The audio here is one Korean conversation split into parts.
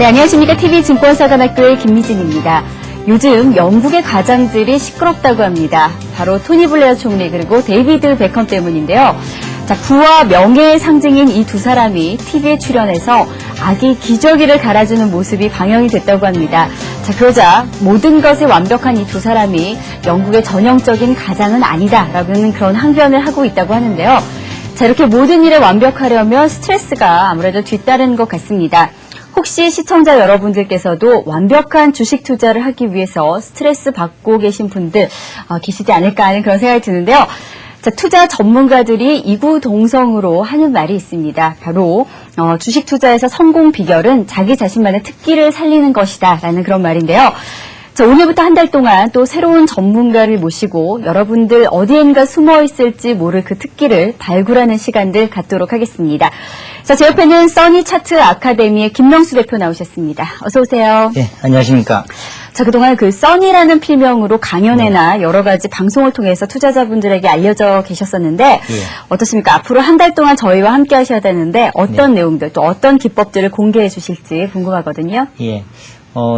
네, 안녕하십니까. TV증권사관학교의 김미진입니다. 요즘 영국의 가장들이 시끄럽다고 합니다. 바로 토니 블레어 총리 그리고 데이비드 베컴 때문인데요. 자, 부와 명예의 상징인 이 두 사람이 TV에 출연해서 아기 기저귀를 갈아주는 모습이 방영이 됐다고 합니다. 자, 그러자 모든 것에 완벽한 이 두 사람이 영국의 전형적인 가장은 아니다라는 그런 항변을 하고 있다고 하는데요. 자, 이렇게 모든 일에 완벽하려면 스트레스가 아무래도 뒤따르는 것 같습니다. 혹시 시청자 여러분들께서도 완벽한 주식 투자를 하기 위해서 스트레스 받고 계신 분들 계시지 않을까 하는 그런 생각이 드는데요. 자, 투자 전문가들이 이구동성으로 하는 말이 있습니다. 바로 주식 투자에서 성공 비결은 자기 자신만의 특기를 살리는 것이다라는 그런 말인데요. 자, 오늘부터 한 달 동안 또 새로운 전문가를 모시고 여러분들 어디엔가 숨어 있을지 모를 그 특기를 발굴하는 시간들 갖도록 하겠습니다. 자, 제 옆에는 써니 차트 아카데미의 김명수 대표 나오셨습니다. 어서 오세요. 네, 안녕하십니까. 자, 그동안 그 써니라는 필명으로 강연회나 여러 가지 방송을 통해서 투자자분들에게 알려져 계셨었는데 어떻습니까? 앞으로 한 달 동안 저희와 함께 하셔야 되는데 어떤 내용들 또 어떤 기법들을 공개해 주실지 궁금하거든요. 예.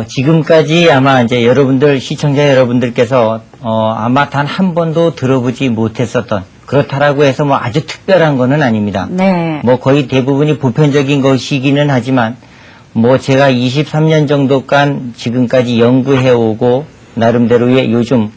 지금까지 아마 이제 여러분들, 시청자 여러분들께서, 아마 단 한 번도 들어보지 못했었던, 그렇다라고 해서 뭐 아주 특별한 거는 아닙니다. 네. 뭐 거의 대부분이 보편적인 것이기는 하지만, 뭐 제가 23년 정도간 지금까지 연구해오고, 나름대로의 요즘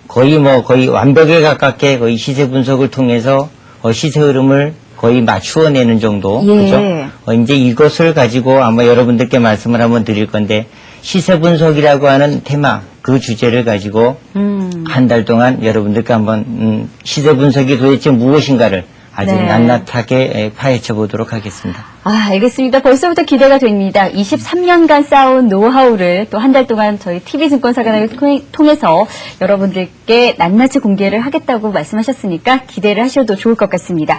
거의 완벽에 가깝게 거의 시세 분석을 통해서 시세 흐름을 거의 맞추어내는 정도. 예. 그죠? 이제 이것을 가지고 아마 여러분들께 말씀을 한번 드릴 건데, 시세 분석이라고 하는 테마, 그 주제를 가지고 한 달 동안 여러분들께 한번 시세 분석이 도대체 무엇인가를 아주 네. 낱낱하게 파헤쳐 보도록 하겠습니다. 알겠습니다. 벌써부터 기대가 됩니다. 23년간 쌓아온 노하우를 또 한 달 동안 저희 TV증권사관을 통해서 여러분들께 낱낱이 공개를 하겠다고 말씀하셨으니까 기대를 하셔도 좋을 것 같습니다.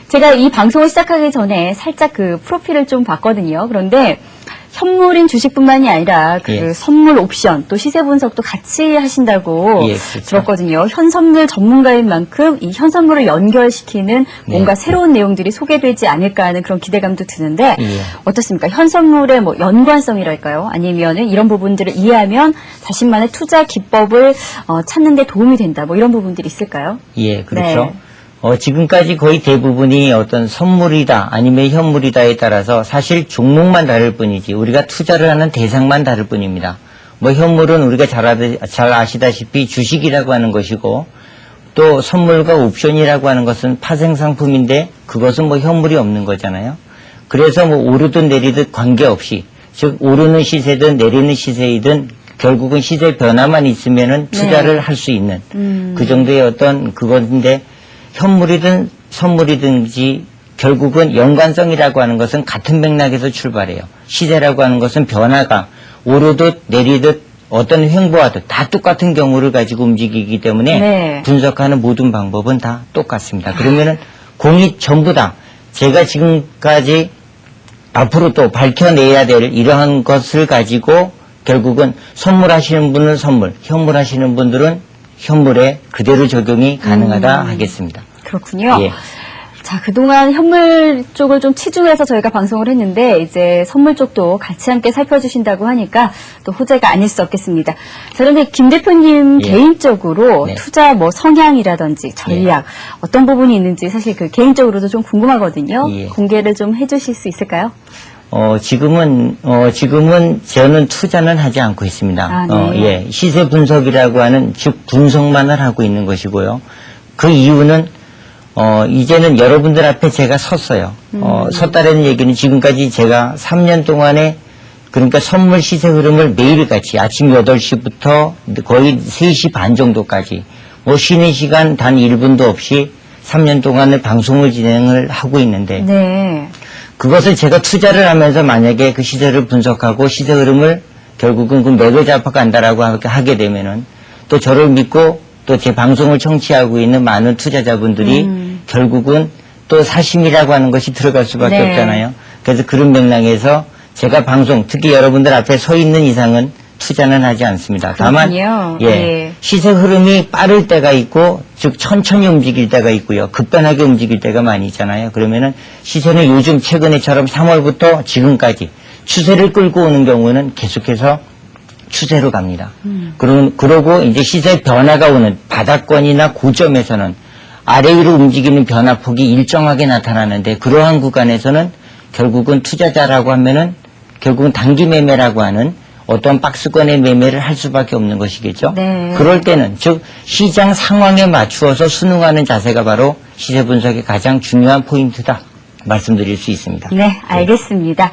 제가 이 방송을 시작하기 전에 살짝 그 프로필을 좀 봤거든요. 그런데 현물인 주식뿐만이 아니라 그 선물 옵션 또 시세 분석도 같이 하신다고 그렇죠. 들었거든요. 현선물 전문가인 만큼 이 현선물을 연결시키는 뭔가 새로운 내용들이 소개되지 않을까 하는 그런 기대감도 드는데 어떻습니까? 현선물의 뭐 연관성이랄까요? 아니면은 이런 부분들을 이해하면 자신만의 투자 기법을 찾는 데 도움이 된다. 뭐 이런 부분들이 있을까요? 예, 그렇죠. 네. 지금까지 거의 대부분이 어떤 선물이다 아니면 현물이다에 따라서 사실 종목만 다를 뿐이지 우리가 투자를 하는 대상만 다를 뿐입니다. 뭐 현물은 우리가 잘 아시다시피 주식이라고 하는 것이고 또 선물과 옵션이라고 하는 것은 파생상품인데 그것은 뭐 현물이 없는 거잖아요. 그래서 뭐 오르든 내리든 관계없이 즉 오르는 시세든 내리는 시세이든 결국은 시세 변화만 있으면은 투자를 할 수 있는 그 정도의 어떤 그건데 현물이든 선물이든지 결국은 연관성이라고 하는 것은 같은 맥락에서 출발해요. 시세라고 하는 것은 변화가 오르듯 내리듯 어떤 횡보하듯 다 똑같은 경우를 가지고 움직이기 때문에 분석하는 모든 방법은 다 똑같습니다. 그러면은 공이 전부 다 제가 지금까지 앞으로 또 밝혀내야 될 이러한 것을 가지고 결국은 선물하시는 분은 선물, 현물하시는 분들은 현물에 그대로 적용이 가능하다 하겠습니다. 그렇군요. 예. 자, 그동안 현물 쪽을 좀 치중해서 저희가 방송을 했는데 이제 선물 쪽도 같이 함께 살펴주신다고 하니까 또 호재가 아닐 수 없겠습니다. 자, 그런데 김 대표님 개인적으로 투자 뭐 성향이라든지 전략 어떤 부분이 있는지 사실 그 개인적으로도 좀 궁금하거든요. 공개를 좀 해주실 수 있을까요? 지금은 저는 투자는 하지 않고 있습니다. 시세 분석이라고 하는, 즉, 분석만을 하고 있는 것이고요. 그 이유는, 이제는 여러분들 앞에 제가 섰어요. 섰다라는 얘기는 지금까지 제가 3년 동안에, 그러니까 선물 시세 흐름을 매일같이 아침 8시부터 거의 3시 반 정도까지, 뭐 쉬는 시간 단 1분도 없이 3년 동안을 방송을 진행을 하고 있는데, 그것을 제가 투자를 하면서 만약에 그 시세를 분석하고 시세 흐름을 결국은 그 맥을 잡아간다라고 하게 되면은 또 저를 믿고 또 제 방송을 청취하고 있는 많은 투자자분들이 결국은 또 사심이라고 하는 것이 들어갈 수밖에 없잖아요. 그래서 그런 맥락에서 제가 방송, 특히 여러분들 앞에 서 있는 이상은 투자는 하지 않습니다. 다만 시세 흐름이 빠를 때가 있고 즉 천천히 움직일 때가 있고요. 급변하게 움직일 때가 많이 있잖아요. 그러면은 시세는 요즘 최근에처럼 3월부터 지금까지 추세를 끌고 오는 경우는 계속해서 추세로 갑니다. 그러고 이제 시세 변화가 오는 바닥권이나 고점에서는 아래 위로 움직이는 변화폭이 일정하게 나타나는데 그러한 구간에서는 결국은 투자자라고 하면은 결국은 단기 매매라고 하는 어떤 박스권의 매매를 할 수밖에 없는 것이겠죠. 네. 그럴 때는 즉 시장 상황에 맞추어서 순응하는 자세가 바로 시세 분석의 가장 중요한 포인트다 말씀드릴 수 있습니다. 네, 알겠습니다.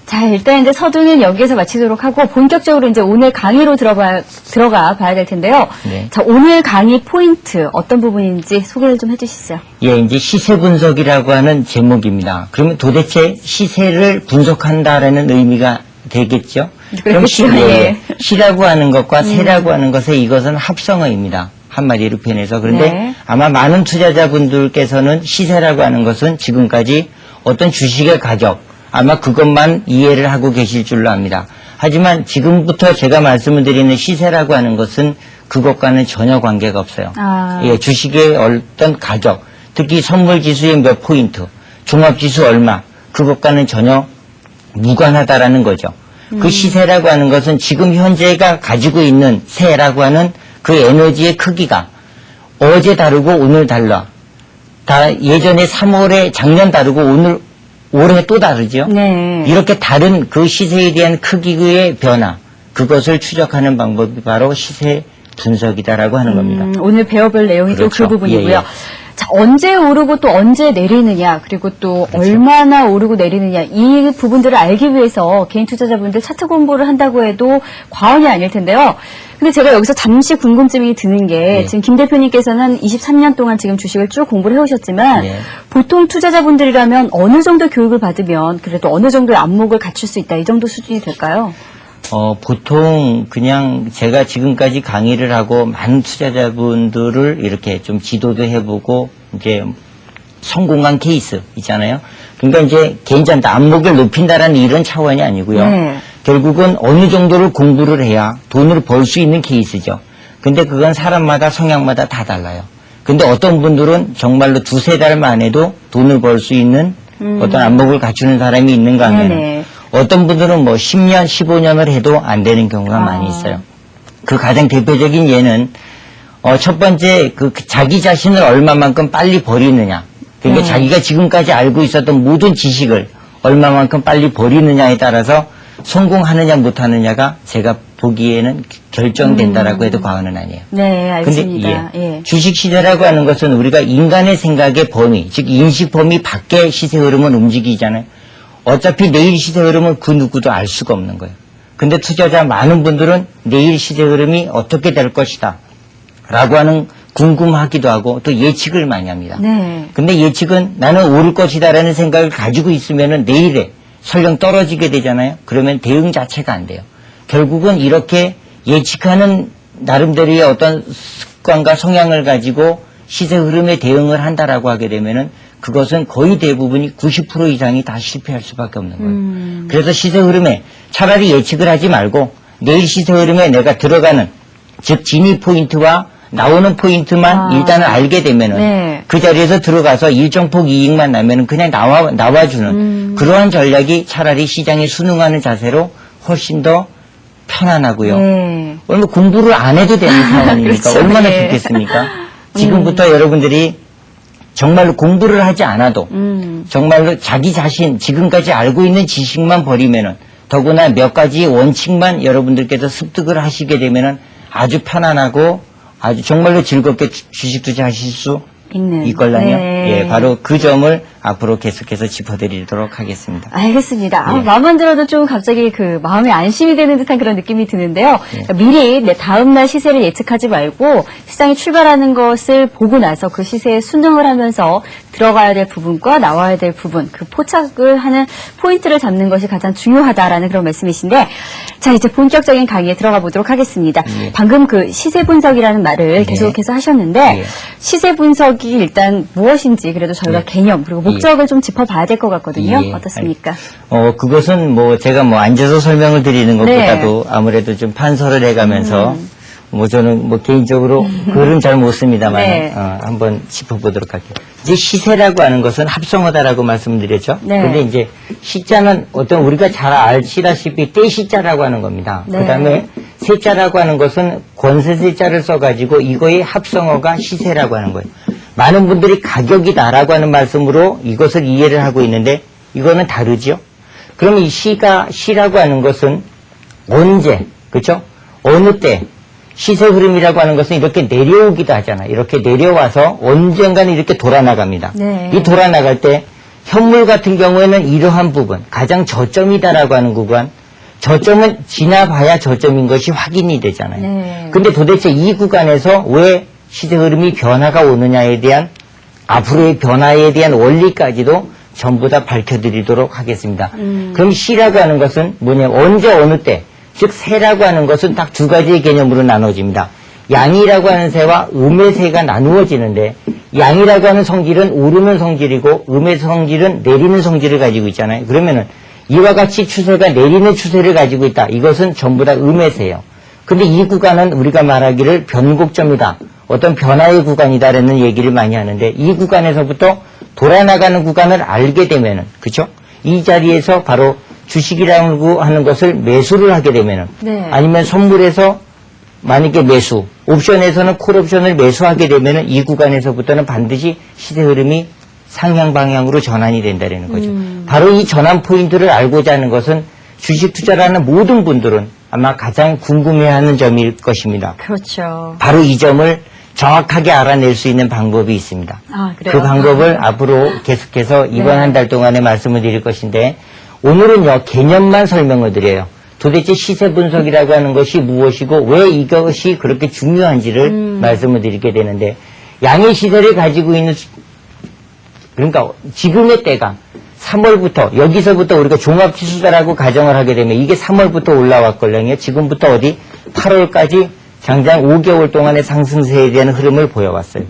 자, 일단 이제 서두는 여기에서 마치도록 하고 본격적으로 이제 오늘 강의로 들어가 봐야 될 텐데요. 네. 자, 오늘 강의 포인트 어떤 부분인지 소개를 좀 해주시죠. 예, 이제 시세 분석이라고 하는 제목입니다. 그러면 도대체 시세를 분석한다라는 의미가 되겠죠? 그럼 시라고 하는 것과 세라고 하는 것의 이것은 합성어입니다. 한마디로 표현해서. 그런데 네. 아마 많은 투자자분들께서는 시세라고 하는 것은 지금까지 어떤 주식의 가격, 아마 그것만 이해를 하고 계실 줄로 압니다. 하지만 지금부터 제가 말씀을 드리는 시세라고 하는 것은 그것과는 전혀 관계가 없어요. 예, 주식의 어떤 가격, 특히 선물지수의 몇 포인트, 종합지수 얼마, 그것과는 전혀 무관하다라는 거죠. 그 시세라고 하는 것은 지금 현재가 가지고 있는 세라고 하는 그 에너지의 크기가 어제 다르고 오늘 달라. 예전에 3월에 작년 다르고 올해 또 다르죠. 네. 이렇게 다른 그 시세에 대한 크기의 변화, 그것을 추적하는 방법이 바로 시세 분석이다라고 하는 겁니다. 오늘 배워볼 내용이 또 그 그렇죠. 부분이고요. 예, 예. 자, 언제 오르고 또 언제 내리느냐, 그리고 또 그렇죠. 얼마나 오르고 내리느냐, 이 부분들을 알기 위해서 개인 투자자분들 차트 공부를 한다고 해도 과언이 아닐 텐데요. 근데 제가 여기서 잠시 궁금증이 드는 게 네. 지금 김 대표님께서는 23년 동안 지금 주식을 쭉 공부를 해오셨지만 네. 보통 투자자분들이라면 어느 정도 교육을 받으면 그래도 어느 정도의 안목을 갖출 수 있다, 이 정도 수준이 될까요? 보통 그냥 제가 지금까지 강의를 하고 많은 투자자분들을 이렇게 좀 지도도 해보고 이제 성공한 케이스 있잖아요. 그러니까 이제 괜찮다, 안목을 높인다라는 이런 차원이 아니고요. 네. 결국은 어느 정도를 공부를 해야 돈을 벌 수 있는 케이스죠. 근데 그건 사람마다 성향마다 다 달라요. 근데 어떤 분들은 정말로 두세 달만 해도 돈을 벌 수 있는 어떤 안목을 갖추는 사람이 있는가 하면 네네. 어떤 분들은 뭐 10년, 15년을 해도 안 되는 경우가 많이 있어요. 그 가장 대표적인 예는 첫 번째 그 자기 자신을 얼마만큼 빨리 버리느냐. 그러니까 자기가 지금까지 알고 있었던 모든 지식을 얼마만큼 빨리 버리느냐에 따라서 성공하느냐 못하느냐가 제가 보기에는 결정된다라고 해도 과언은 아니에요. 네, 알겠습니다. 근데 주식 시세라고 하는 것은 우리가 인간의 생각의 범위, 즉 인식 범위 밖의 시세 흐름은 움직이잖아요. 어차피 내일 시세 흐름은 그 누구도 알 수가 없는 거예요. 근데 투자자 많은 분들은 내일 시세 흐름이 어떻게 될 것이다 라고 하는 궁금하기도 하고 또 예측을 많이 합니다. 네. 근데 예측은 나는 오를 것이다 라는 생각을 가지고 있으면은 내일에 설령 떨어지게 되잖아요. 그러면 대응 자체가 안 돼요. 결국은 이렇게 예측하는 나름대로의 어떤 습관과 성향을 가지고 시세 흐름에 대응을 한다라고 하게 되면은 그것은 거의 대부분이 90% 이상이 다 실패할 수밖에 없는 거예요. 그래서 시세 흐름에 차라리 예측을 하지 말고 내일 시세 흐름에 내가 들어가는 즉 진입 포인트와 나오는 포인트만 일단은 알게 되면은 그 자리에서 들어가서 일정 폭 이익만 나면은 그냥 나와주는 그러한 전략이 차라리 시장에 순응하는 자세로 훨씬 더 편안하고요. 얼마 공부를 안 해도 되는 상황이니까 그렇죠. 얼마나 좋겠습니까? 지금부터 여러분들이 정말로 공부를 하지 않아도 정말로 자기 자신 지금까지 알고 있는 지식만 버리면은 더구나 몇 가지 원칙만 여러분들께서 습득을 하시게 되면은 아주 편안하고 아주 정말로 즐겁게 주식 투자하실 수 있걸랑요. 네. 예, 바로 그 점을 앞으로 계속해서 짚어드리도록 하겠습니다. 알겠습니다. 예. 마음만 들어도 좀 갑자기 그 마음이 안심이 되는 듯한 그런 느낌이 드는데요. 그러니까 미리 내 다음날 시세를 예측하지 말고 시장이 출발하는 것을 보고 나서 그 시세에 순응을 하면서 들어가야 될 부분과 나와야 될 부분, 그 포착을 하는 포인트를 잡는 것이 가장 중요하다라는 그런 말씀이신데, 자, 이제 본격적인 강의에 들어가 보도록 하겠습니다. 예. 방금 그 시세 분석이라는 말을 계속해서 하셨는데, 예. 시세 분석이 일단 무엇인지 그래도 저희가 개념 그리고 목적을 좀 짚어봐야 될 것 같거든요. 예. 어떻습니까? 그것은 뭐 제가 뭐 앉아서 설명을 드리는 것보다도 아무래도 좀 판서를 해가면서 저는 개인적으로 글은 잘 못 씁니다만, 네. 한번 짚어보도록 할게요. 이제 시세라고 하는 것은 합성어다라고 말씀드렸죠. 네. 근데 이제 시자는 어떤 우리가 잘 아시다시피 떼시자라고 하는 겁니다. 네. 그 다음에 세자라고 하는 것은 권세세자를 써가지고 이거의 합성어가 시세라고 하는 거예요. 많은 분들이 가격이다라고 하는 말씀으로 이것을 이해를 하고 있는데 이거는 다르죠. 그럼 이 시라고 하는 것은 언제, 그렇죠? 어느 때, 시세 흐름이라고 하는 것은 이렇게 내려오기도 하잖아요. 이렇게 내려와서 언젠가는 이렇게 돌아나갑니다. 네. 이 돌아나갈 때 현물 같은 경우에는 이러한 부분, 가장 저점이다라고 하는 구간, 저점은 지나봐야 저점인 것이 확인이 되잖아요. 네. 근데 도대체 이 구간에서 왜 시세 흐름이 변화가 오느냐에 대한 앞으로의 변화에 대한 원리까지도 전부 다 밝혀드리도록 하겠습니다. 그럼 시라고 하는 것은 뭐냐면 언제 어느 때, 즉 세라고 하는 것은 딱 두 가지의 개념으로 나눠집니다. 양이라고 하는 새와 음의 새가 나누어지는데 양이라고 하는 성질은 오르는 성질이고 음의 성질은 내리는 성질을 가지고 있잖아요. 그러면은 이와 같이 추세가 내리는 추세를 가지고 있다. 이것은 전부 다 음의 새예요. 근데 이 구간은 우리가 말하기를 변곡점이다. 어떤 변화의 구간이다라는 얘기를 많이 하는데 이 구간에서부터 돌아나가는 구간을 알게 되면은, 그쵸? 이 자리에서 바로 주식이라고 하는 것을 매수를 하게 되면은, 네. 아니면 선물에서 만약에 매수, 옵션에서는 콜옵션을 매수하게 되면은 이 구간에서부터는 반드시 시세 흐름이 상향 방향으로 전환이 된다는 거죠. 바로 이 전환 포인트를 알고자 하는 것은 주식 투자를 하는 모든 분들은 아마 가장 궁금해하는 점일 것입니다. 그렇죠. 바로 이 점을 정확하게 알아낼 수 있는 방법이 있습니다. 아, 그래요? 그 방법을 앞으로 계속해서 이번 네. 한 달 동안에 말씀을 드릴 것인데 오늘은요 개념만 설명을 드려요. 도대체 시세 분석이라고 하는 것이 무엇이고 왜 이것이 그렇게 중요한지를 말씀을 드리게 되는데 양의 시세를 가지고 있는 그러니까 지금의 때가 3월부터 여기서부터 우리가 종합지수다라고 가정을 하게 되면 이게 3월부터 올라왔걸랑요. 지금부터 어디 8월까지 장장 5개월 동안의 상승세에 대한 흐름을 보여왔어요.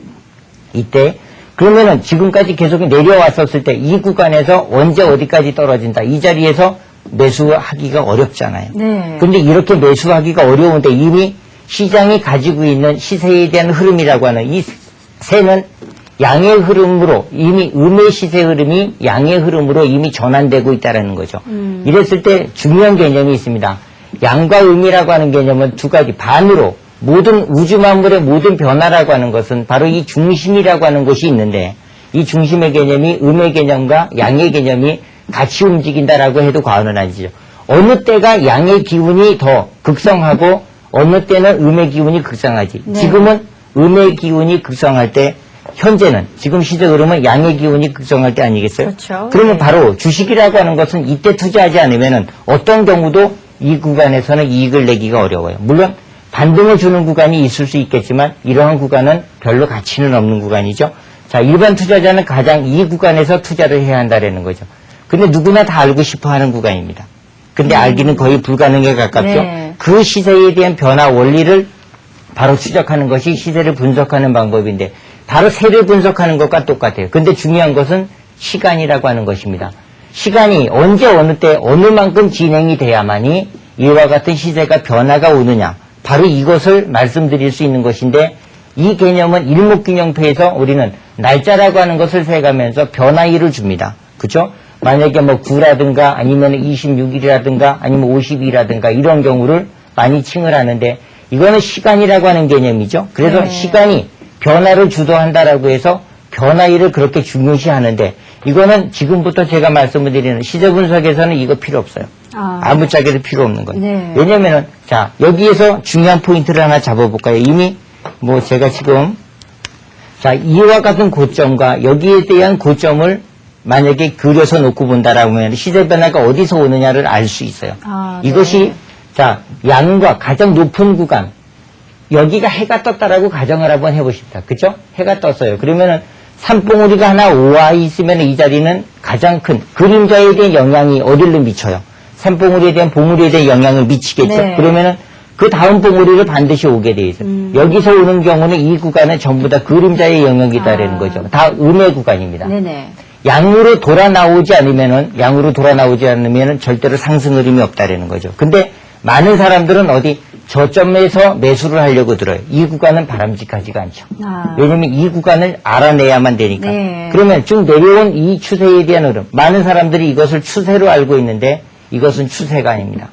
이때 그러면은 지금까지 계속 내려왔었을 때 이 구간에서 언제 어디까지 떨어진다. 이 자리에서 매수하기가 어렵잖아요. 네. 근데 이렇게 매수하기가 어려운데 이미 시장이 가지고 있는 시세에 대한 흐름이라고 하는 이 새는 양의 흐름으로 이미 음의 시세 흐름이 양의 흐름으로 이미 전환되고 있다는 거죠. 이랬을 때 중요한 개념이 있습니다. 양과 음이라고 하는 개념은 두 가지 반으로 모든 우주 만물의 모든 변화라고 하는 것은 바로 이 중심이라고 하는 것이 있는데 이 중심의 개념이 음의 개념과 양의 개념이 같이 움직인다라고 해도 과언은 아니죠. 어느 때가 양의 기운이 더 극성하고 어느 때는 음의 기운이 극성하지. 네. 지금은 음의 기운이 극성할 때 현재는 지금 시세 흐름은 양의 기운이 극성할 때 아니겠어요? 그렇죠. 그러면 네. 바로 주식이라고 하는 것은 이때 투자하지 않으면은 어떤 경우도 이 구간에서는 이익을 내기가 어려워요. 물론 반등을 주는 구간이 있을 수 있겠지만 이러한 구간은 별로 가치는 없는 구간이죠. 자, 일반 투자자는 가장 이 구간에서 투자를 해야 한다는 거죠. 근데 누구나 다 알고 싶어 하는 구간입니다. 근데 알기는 거의 불가능에 가깝죠. 네. 그 시세에 대한 변화 원리를 바로 추적하는 것이 시세를 분석하는 방법인데 바로 세를 분석하는 것과 똑같아요. 근데 중요한 것은 시간이라고 하는 것입니다. 시간이 언제 어느 때 어느 만큼 진행이 돼야만이 이와 같은 시세가 변화가 오느냐 바로 이것을 말씀드릴 수 있는 것인데 이 개념은 일목균형표에서 우리는 날짜라고 하는 것을 세가면서 변화일을 줍니다. 그렇죠? 만약에 뭐 9라든가 아니면 26일이라든가 아니면 50일이라든가 이런 경우를 많이 칭을 하는데 이거는 시간이라고 하는 개념이죠. 그래서 네. 시간이 변화를 주도한다라고 해서 변화일을 그렇게 중요시하는데 이거는 지금부터 제가 말씀을 드리는 시세 분석에서는 이거 필요 없어요. 아무짝에도 필요 없는 거예요. 네. 왜냐면은 자 여기에서 중요한 포인트를 하나 잡아볼까요? 이미 뭐 제가 지금 자 이와 같은 고점과 여기에 대한 고점을 만약에 그려서 놓고 본다라고 하면 시세 변화가 어디서 오느냐를 알 수 있어요. 네. 이것이 자 양과 가장 높은 구간 여기가 해가 떴다라고 가정을 한번 해보십시다. 그죠? 해가 떴어요. 그러면은 산봉우리가 하나 오와 있으면 이 자리는 가장 큰 그림자에 대한 영향이 어디로 미쳐요? 산봉우리에 대한 봉우리에 대한 영향을 미치겠죠. 네. 그러면은 그 다음 봉우리를 반드시 오게 돼 있어요. 여기서 오는 경우는 이 구간은 전부 다 그림자의 영역이다라는 거죠. 다 음의 구간입니다. 네네. 양으로 돌아 나오지 않으면은 절대로 상승 흐름이 없다라는 거죠. 근데 많은 사람들은 어디 저점에서 매수를 하려고 들어요. 이 구간은 바람직하지가 않죠. 아. 왜냐면 이 구간을 알아내야만 되니까. 네. 그러면 쭉 내려온 이 추세에 대한 흐름. 많은 사람들이 이것을 추세로 알고 있는데 이것은 추세가 아닙니다.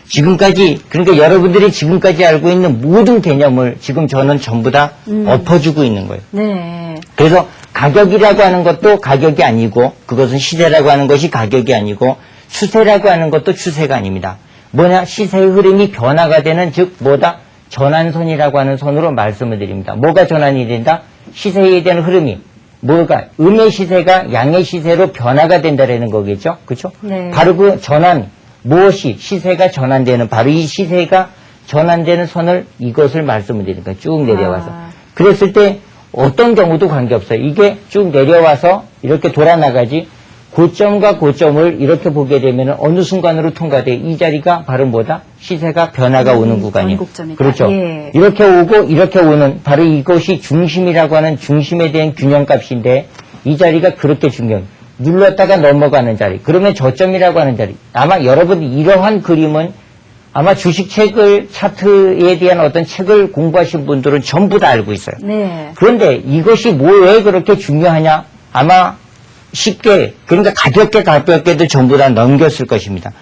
지금까지, 그러니까 여러분들이 지금까지 알고 있는 모든 개념을 지금 저는 전부 다 엎어주고 있는 거예요. 네. 그래서 가격이라고 하는 것도 가격이 아니고, 그것은 시세라고 하는 것이 가격이 아니고, 추세라고 하는 것도 추세가 아닙니다. 뭐냐? 시세의 흐름이 변화가 되는, 즉 뭐다? 전환선이라고 하는 선으로 말씀을 드립니다. 뭐가 전환이 된다? 시세에 대한 흐름이 뭐가? 음의 시세가 양의 시세로 변화가 된다라는 거겠죠? 그렇죠? 네. 바로 그 전환, 무엇이 시세가 전환되는, 바로 이 시세가 전환되는 선을, 이것을 말씀을 드리니까 쭉 내려와서. 아. 그랬을 때 어떤 경우도 관계없어요. 이게 쭉 내려와서 이렇게 돌아나가지, 고점과 고점을 이렇게 보게 되면 어느 순간으로 통과돼. 이 자리가 바로 뭐다? 시세가 변화가 오는 구간이에요. 변곡점이다. 그렇죠. 예. 이렇게 오고 이렇게 오는, 바로 이것이 중심이라고 하는 중심에 대한 균형값인데, 이 자리가 그렇게 중요해요. 눌렀다가 넘어가는 자리. 그러면 저점이라고 하는 자리. 아마 여러분이 이러한 그림은 아마 주식책을, 차트에 대한 어떤 책을 공부하신 분들은 전부 다 알고 있어요. 네. 그런데 이것이 왜 그렇게 중요하냐? 아마 쉽게, 그러니까 가볍게도 전부 다 넘겼을 것입니다.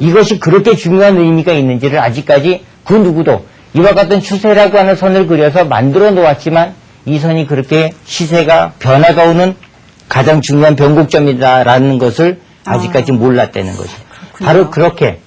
이것이 그렇게 중요한 의미가 있는지를 아직까지 그 누구도 이와 같은 추세라고 하는 선을 그려서 만들어 놓았지만, 이 선이 그렇게 시세가 변화가 오는 가장 중요한 변곡점이다라는 것을 아직까지 몰랐다는 것이죠. 바로 그렇게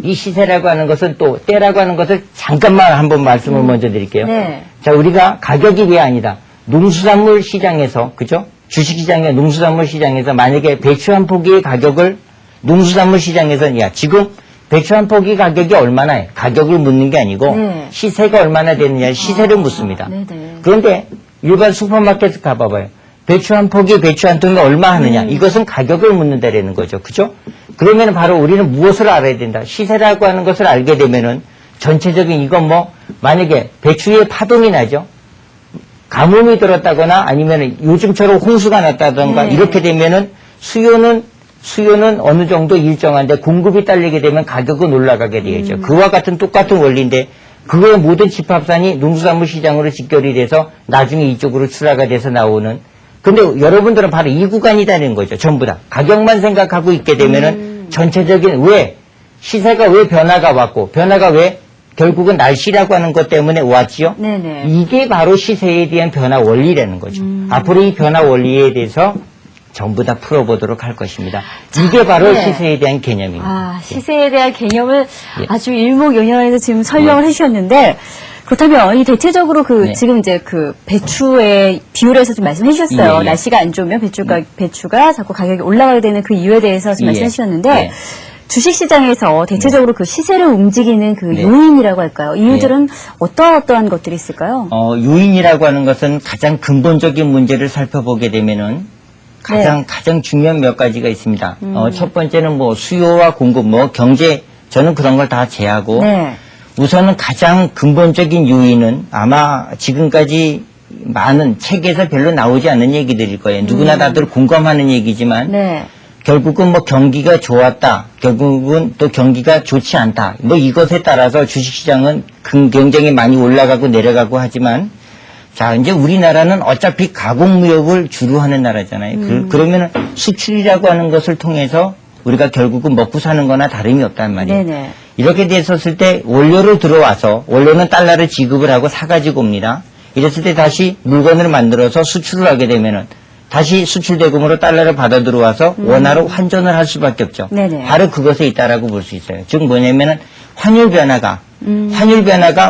이 시세라고 하는 것은, 또 때라고 하는 것을 잠깐만 한번 말씀을 먼저 드릴게요. 네. 자, 우리가 가격이 왜 아니다. 농수산물 시장에서, 그죠? 주식시장의 농수산물 시장에서 만약에 배추 한 포기의 가격을 농수산물 시장에서는, 야, 지금 배추 한 포기 가격이 얼마나 해? 가격을 묻는 게 아니고 네. 시세가 얼마나 되느냐, 시세를 묻습니다. 네네. 그런데 일반 슈퍼마켓 가봐봐요. 배추 한 포기, 배추 한 통이 얼마 하느냐. 이것은 가격을 묻는다라는 거죠. 그죠? 그러면 바로 우리는 무엇을 알아야 된다. 시세라고 하는 것을 알게 되면은 전체적인, 이건 뭐 만약에 배추에 파동이 나죠. 가뭄이 들었다거나 아니면 요즘처럼 홍수가 났다던가 네. 이렇게 되면은 수요는 어느 정도 일정한데 공급이 딸리게 되면 가격은 올라가게 되겠죠. 그와 같은 똑같은 원리인데, 그거의 모든 집합산이 농수산물 시장으로 직결이 돼서 나중에 이쪽으로 출하가 돼서 나오는. 근데 여러분들은 바로 이 구간이라는 거죠. 전부 다. 가격만 생각하고 있게 되면은 전체적인, 왜 시세가 왜 변화가 왔고, 변화가 왜 결국은 날씨라고 하는 것 때문에 왔지요. 네네. 이게 바로 시세에 대한 변화 원리라는 거죠. 앞으로 이 변화 원리에 대해서 전부 다 풀어보도록 할 것입니다. 이게 바로 네. 시세에 대한 개념입니다. 아, 시세에 대한 개념을 예. 아주 일목요연해서 지금 설명을 해주셨는데, 그렇다면 이 대체적으로 네. 지금 이제 배추의 비율에서 좀 말씀해 주셨어요. 예, 예. 날씨가 안 좋으면 배추가 자꾸 가격이 올라가게 되는 그 이유에 대해서 좀 예. 말씀해 주셨는데, 예. 주식시장에서 대체적으로 그 시세를 움직이는 그 네. 요인이라고 할까요? 이유들은 어떠한 것들이 있을까요? 요인이라고 하는 것은 가장 근본적인 문제를 살펴보게 되면은 가장 중요한 몇 가지가 있습니다. 첫 번째는 뭐 수요와 공급, 뭐 경제, 저는 그런 걸 다 제하고, 네. 우선은 가장 근본적인 요인은 아마 지금까지 많은 책에서 별로 나오지 않는 얘기들일 거예요. 누구나 다들 공감하는 얘기지만, 네. 결국은 뭐 경기가 좋았다, 결국은 또 경기가 좋지 않다. 뭐 이것에 따라서 주식시장은 굉장히 많이 올라가고 내려가고 하지만, 자, 이제 우리나라는 어차피 가공무역을 주로 하는 나라잖아요. 그러면 수출이라고 하는 것을 통해서 우리가 결국은 먹고 사는 거나 다름이 없단 말이에요. 네네. 이렇게 됐었을 때 원료로 들어와서, 원료는 달러를 지급을 하고 사가지고 옵니다. 이랬을 때 다시 물건을 만들어서 수출을 하게 되면은 다시 수출 대금으로 달러를 받아 들어와서 원화로 환전을 할 수밖에 없죠. 네네. 바로 그것에 있다라고 볼 수 있어요. 즉 뭐냐면은 환율 변화가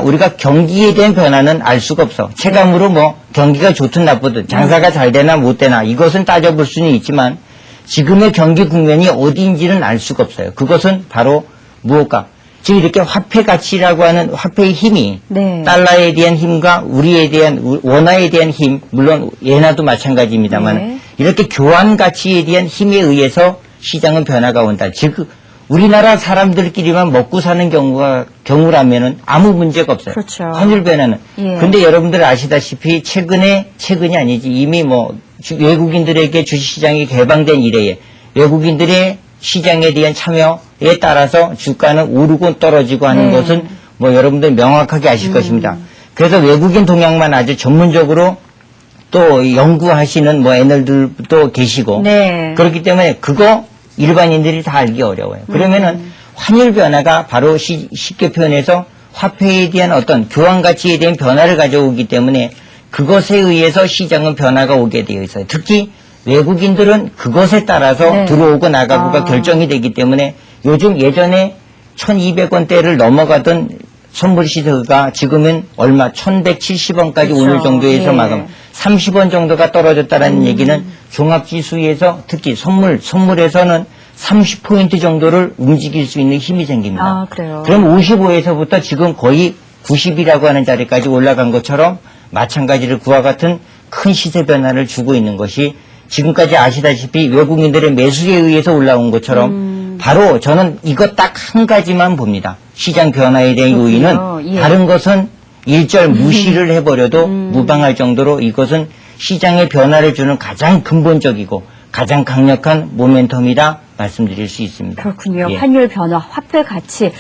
우리가 경기에 대한 변화는 알 수가 없어. 체감으로 뭐 경기가 좋든 나쁘든 장사가 잘 되나 못 되나 이것은 따져볼 수는 있지만, 지금의 경기 국면이 어디인지는 알 수가 없어요. 그것은 바로 무엇과, 즉 이렇게 화폐 가치라고 하는 화폐의 힘이, 네. 달러에 대한 힘과 우리에 대한 원화에 대한 힘, 물론 예나도 마찬가지입니다만, 네. 이렇게 교환 가치에 대한 힘에 의해서 시장은 변화가 온다. 즉 우리나라 사람들끼리만 먹고 사는 경우라면은 아무 문제가 없어요. 그렇죠. 환율 변화는. 예. 근데 여러분들 아시다시피 최근이 아니지, 이미 뭐 외국인들에게 주식시장이 개방된 이래에 외국인들의 시장에 대한 참여에 따라서 주가는 오르고 떨어지고 하는 네. 것은 뭐 여러분들 명확하게 아실 것입니다. 그래서 외국인 동향만 아주 전문적으로 또 연구하시는 뭐 애널들도 계시고 네. 그렇기 때문에 그거 일반인들이 다 알기 어려워요. 그러면은 환율 변화가 바로 쉽게 표현해서 화폐에 대한 어떤 교환 가치에 대한 변화를 가져오기 때문에 그것에 의해서 시장은 변화가 오게 되어 있어요. 특히 외국인들은 그것에 따라서 네. 들어오고 나가고가 결정이 되기 때문에 요즘 예전에 1200원대를 넘어가던 선물 시세가 지금은 얼마 1170원까지 그렇죠. 오늘 정도에서 예. 마감 30원 정도가 떨어졌다는 얘기는 종합지수에서 특히 선물에서는 30포인트 정도를 움직일 수 있는 힘이 생깁니다. 아, 그래요. 그럼 55에서부터 지금 거의 90이라고 하는 자리까지 올라간 것처럼 마찬가지로 그와 같은 큰 시세 변화를 주고 있는 것이 지금까지 아시다시피 외국인들의 매수에 의해서 올라온 것처럼 바로 저는 이것 딱 한 가지만 봅니다. 시장 변화에 대한 그렇군요. 요인은 예. 다른 것은 일절 무시를 해버려도 무방할 정도로 이것은 시장의 변화를 주는 가장 근본적이고 가장 강력한 모멘텀이다 말씀드릴 수 있습니다. 그렇군요. 예. 환율 변화, 화폐 가치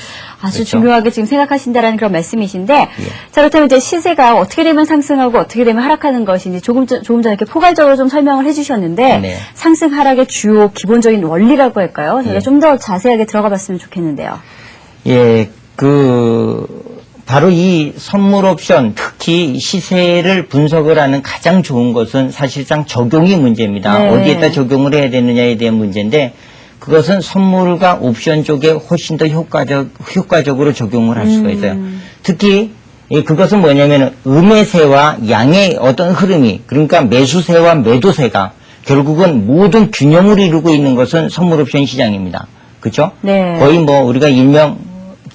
아주 그렇죠. 중요하게 지금 생각하신다라는 그런 말씀이신데 예. 자 그렇다면 이제 시세가 어떻게 되면 상승하고 어떻게 되면 하락하는 것인지 조금 전에 이렇게 포괄적으로 좀 설명을 해주셨는데 네. 상승 하락의 주요 기본적인 원리라고 할까요? 저희가 예. 좀 더 자세하게 들어가 봤으면 좋겠는데요. 예, 바로 이 선물 옵션, 특히 시세를 분석을 하는 가장 좋은 것은 사실상 적용이 문제입니다. 네. 어디에다 적용을 해야 되느냐에 대한 문제인데, 그것은 선물과 옵션 쪽에 훨씬 더 효과적으로 적용을 할 수가 있어요. 특히, 그것은 뭐냐면, 음매세와 양의 어떤 흐름이, 그러니까 매수세와 매도세가 결국은 모든 균형을 이루고 있는 것은 선물 옵션 시장입니다. 그렇죠? 네. 거의 뭐 우리가 일명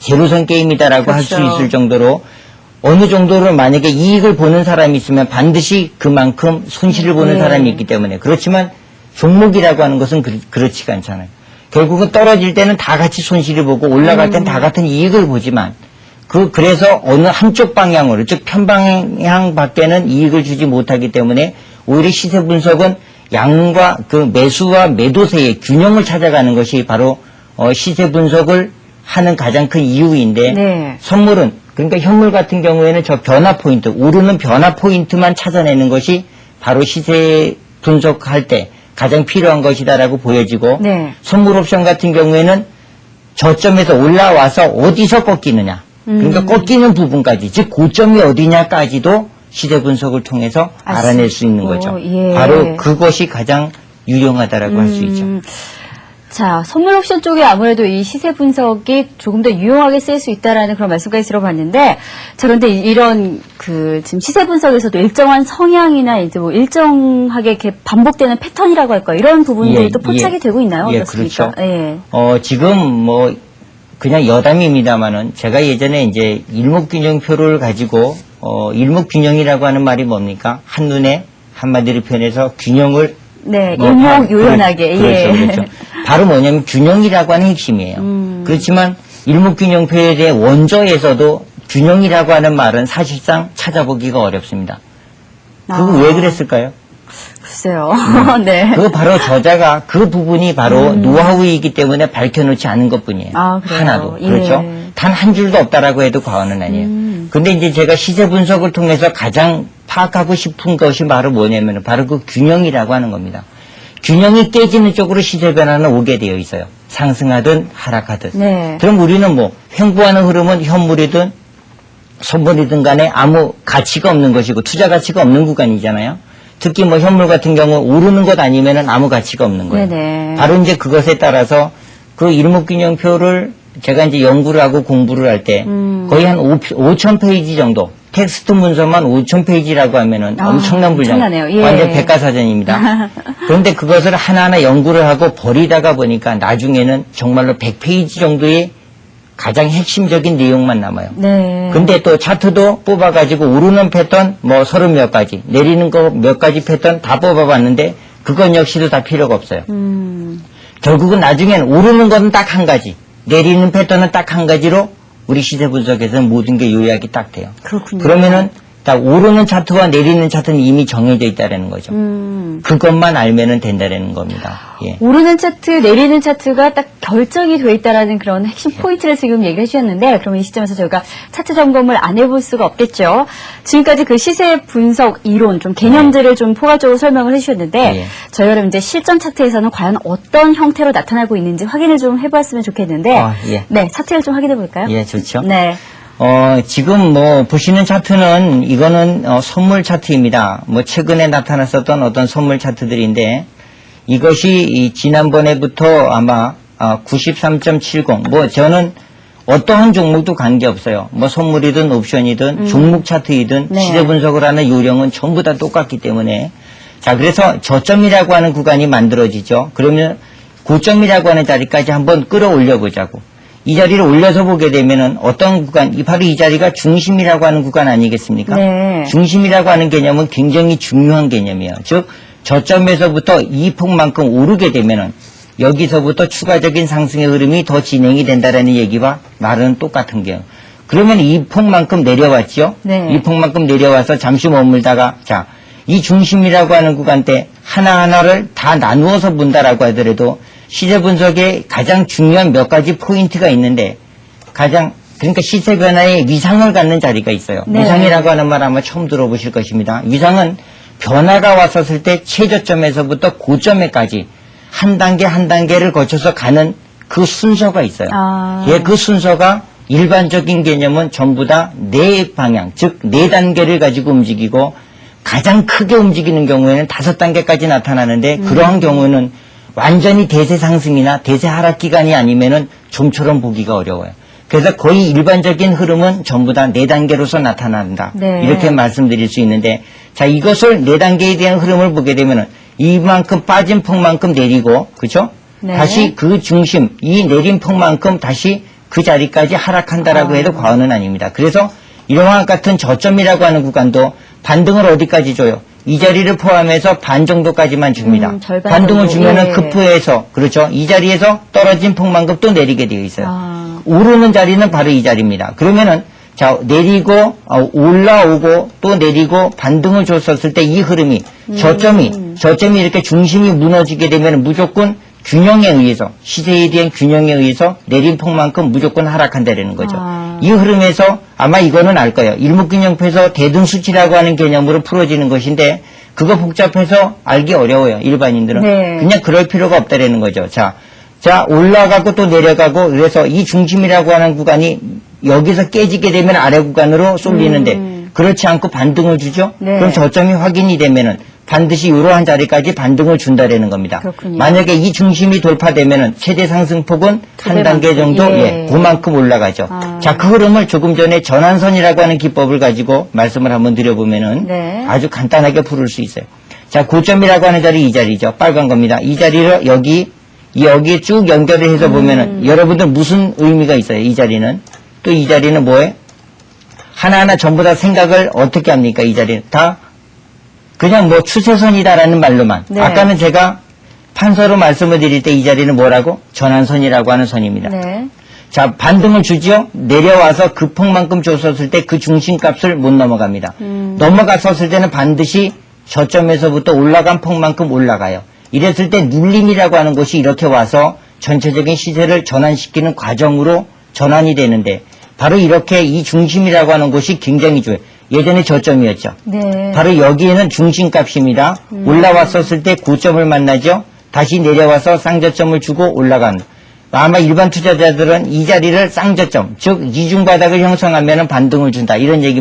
제로섬 게임이다라고 할 수 그렇죠. 있을 정도로 어느 정도를 만약에 이익을 보는 사람이 있으면 반드시 그만큼 손실을 보는 네. 사람이 있기 때문에 그렇지만 종목이라고 하는 것은 그렇지가 않잖아요. 결국은 떨어질 때는 다 같이 손실을 보고 올라갈 때는 다 같은 이익을 보지만 그래서 어느 한쪽 방향으로 즉 편방향 밖에는 이익을 주지 못하기 때문에 오히려 시세 분석은 양과 그 매수와 매도세의 균형을 찾아가는 것이 바로 시세 분석을 하는 가장 큰 이유인데 네. 선물은 그러니까 현물 같은 경우에는 저 변화 포인트 오르는 변화 포인트만 찾아내는 것이 바로 시세 분석할 때 가장 필요한 것이다라고 보여지고 네. 선물 옵션 같은 경우에는 저점에서 올라와서 어디서 꺾이느냐 그러니까 꺾이는 부분까지 즉 고점이 어디냐까지도 시세 분석을 통해서 알아낼 수 있는 거죠. 예. 바로 그것이 가장 유용하다라고 할 수 있죠. 자, 선물 옵션 쪽에 아무래도 이 시세 분석이 조금 더 유용하게 쓰일 수 있다라는 그런 말씀까지 들어봤는데, 자, 그런데 이런 지금 시세 분석에서도 일정한 성향이나 이제 뭐 일정하게 이렇게 반복되는 패턴이라고 할까요? 이런 부분들이 예, 또 포착이 예. 되고 있나요? 예, 어떻습니까? 그렇죠. 예. 지금 뭐 그냥 여담입니다만은 제가 예전에 이제 일목균형표를 가지고 일목균형이라고 하는 말이 뭡니까? 한눈에 한마디로 표현해서 균형을 네, 뭐 일목요연하게. 그렇죠, 예. 그렇죠. 바로 뭐냐면 균형이라고 하는 핵심이에요. 그렇지만 일목균형표에 대해 원저에서도 균형이라고 하는 말은 사실상 찾아보기가 어렵습니다. 그거 왜 그랬을까요? 글쎄요. 네. 그거 바로 저자가 그 부분이 바로 노하우이기 때문에 밝혀놓지 않은 것뿐이에요. 아, 그래요? 하나도. 예. 그렇죠. 단 한 줄도 없다라고 해도 과언은 아니에요. 근데 이제 제가 시세 분석을 통해서 가장 파악하고 싶은 것이 바로 뭐냐면 바로 그 균형이라고 하는 겁니다. 균형이 깨지는 쪽으로 시세 변화는 오게 되어 있어요. 상승하든 하락하든. 네. 그럼 우리는 뭐 횡보하는 흐름은 현물이든 선물이든 간에 아무 가치가 없는 것이고 투자 가치가 없는 구간이잖아요. 특히 뭐 현물 같은 경우 오르는 것 아니면은 아무 가치가 없는 거예요. 네네. 바로 이제 그것에 따라서 그 일목균형표를 제가 이제 연구를 하고 공부를 할 때 거의 한 5,000페이지 정도 텍스트 문서만 5,000페이지라고 하면은 엄청난 분량. 엄청나네요. 예. 완전 백과사전입니다. 그런데 그것을 하나하나 연구를 하고 버리다가 보니까 나중에는 정말로 100페이지 정도의 가장 핵심적인 내용만 남아요. 네. 근데 또 차트도 뽑아가지고 오르는 패턴 뭐 30몇 가지, 내리는 거 몇 가지 패턴 다 뽑아봤는데 그건 역시도 다 필요가 없어요. 결국은 나중엔 오르는 건 딱 한 가지, 내리는 패턴은 딱 한 가지로 우리 시세 분석에서는 모든 게 요약이 딱 돼요. 그렇군요. 그러면은 딱 오르는 차트와 내리는 차트는 이미 정해져 있다라는 거죠. 그것만 알면은 된다라는 겁니다. 예. 오르는 차트, 내리는 차트가 딱 결정이 돼 있다라는 그런 핵심 포인트를 지금 얘기를 해주셨는데, 그러면 이 시점에서 저희가 차트 점검을 안 해볼 수가 없겠죠. 지금까지 그 시세 분석 이론, 좀 개념들을 좀 포괄적으로 설명을 해주셨는데, 예. 저희가 그럼 이제 실전 차트에서는 과연 어떤 형태로 나타나고 있는지 확인을 좀 해봤으면 좋겠는데, 예. 네, 차트를 좀 확인해 볼까요? 예, 좋죠. 네. 지금 보시는 차트는 이거는 선물 차트입니다. 최근에 나타났었던 어떤 선물 차트들인데 이것이 지난번에부터 아마 93.70 저는 어떠한 종목도 관계없어요. 선물이든 옵션이든 종목 차트이든 네. 시세 분석을 하는 요령은 전부 다 똑같기 때문에 자, 그래서 저점이라고 하는 구간이 만들어지죠. 그러면 고점이라고 하는 자리까지 한번 끌어올려 보자고. 이 자리를 올려서 보게 되면은 어떤 구간, 바로 이 자리가 중심이라고 하는 구간 아니겠습니까? 네. 중심이라고 하는 개념은 굉장히 중요한 개념이에요. 즉, 저점에서부터 이 폭만큼 오르게 되면은 여기서부터 추가적인 상승의 흐름이 더 진행이 된다라는 얘기와 말은 똑같은 게요. 그러면 이 폭만큼 내려왔죠? 네. 이 폭만큼 내려와서 잠시 머물다가, 자, 이 중심이라고 하는 구간 때 하나하나를 다 나누어서 본다라고 하더라도 시세 분석에 가장 중요한 몇 가지 포인트가 있는데 그러니까 시세 변화의 위상을 갖는 자리가 있어요. 네. 위상이라고 하는 말 아마 처음 들어보실 것입니다. 위상은 변화가 왔었을 때 최저점에서부터 고점에까지 한 단계 한 단계를 거쳐서 가는 그 순서가 있어요. 예, 그 순서가 일반적인 개념은 전부 다 네 방향, 즉 네 단계를 가지고 움직이고 가장 크게 움직이는 경우에는 5단계까지 나타나는데 그러한 경우는 완전히 대세 상승이나 대세 하락 기간이 아니면은 좀처럼 보기가 어려워요. 그래서 거의 일반적인 흐름은 전부 다 4단계로서 나타난다. 네. 이렇게 말씀드릴 수 있는데, 자, 이것을 4단계에 대한 흐름을 보게 되면은 이만큼 빠진 폭만큼 내리고, 그죠? 네. 다시 그 중심, 이 내린 폭만큼 다시 그 자리까지 하락한다라고 해도 과언은 아닙니다. 그래서 이러한 같은 저점이라고 하는 구간도 반등을 어디까지 줘요? 이 자리를 포함해서 반 정도까지만 줍니다. 절반 반등을 정도. 주면은 예. 급부에서 그렇죠. 이 자리에서 떨어진 폭만큼 또 내리게 되어 있어요. 오르는 자리는 바로 이 자리입니다. 그러면은 자 내리고 올라오고 또 내리고 반등을 줬었을 때 이 흐름이 저점이 이렇게 중심이 무너지게 되면 무조건 균형에 의해서 시세에 대한 균형에 의해서 내린 폭만큼 무조건 하락한다는 거죠. 이 흐름에서 아마 이거는 알 거예요. 일목균형표에서 대등수치라고 하는 개념으로 풀어지는 것인데 그거 복잡해서 알기 어려워요. 일반인들은. 네. 그냥 그럴 필요가 없다라는 거죠. 자, 올라가고 또 내려가고 그래서 이 중심이라고 하는 구간이 여기서 깨지게 되면 아래 구간으로 쏠리는데 그렇지 않고 반등을 주죠. 네. 그럼 저점이 확인이 되면은 반드시 이러한 자리까지 반등을 준다라는 겁니다. 그렇군요. 만약에 이 중심이 돌파되면은 최대 상승폭은 한 단계 정도 예. 그만큼 올라가죠. 자, 그 흐름을 조금 전에 전환선이라고 하는 기법을 가지고 말씀을 한번 드려보면은 네. 아주 간단하게 풀을 수 있어요. 자, 고점이라고 하는 자리 이 자리죠. 빨간 겁니다. 이 자리를 여기에 쭉 연결을 해서 보면은 여러분들 무슨 의미가 있어요? 이 자리는 또 이 자리는 뭐예요? 하나하나 전부 다 생각을 어떻게 합니까? 이 자리는 다 그냥 추세선이다라는 말로만. 네. 아까는 제가 판서로 말씀을 드릴 때 이 자리는 뭐라고? 전환선이라고 하는 선입니다. 네. 자, 반등을 주죠? 내려와서 그 폭만큼 줬었을 때 그 중심값을 못 넘어갑니다. 넘어갔었을 때는 반드시 저점에서부터 올라간 폭만큼 올라가요. 이랬을 때 눌림이라고 하는 것이 이렇게 와서 전체적인 시세를 전환시키는 과정으로 전환이 되는데 바로 이렇게 이 중심이라고 하는 것이 굉장히 좋아요. 예전에 저점이었죠. 네. 바로 여기에는 중심값입니다. 올라왔었을 때 고점을 만나죠. 다시 내려와서 쌍저점을 주고 올라간. 아마 일반 투자자들은 이 자리를 쌍저점, 즉 이중바닥을 형성하면 반등을 준다. 이런 얘기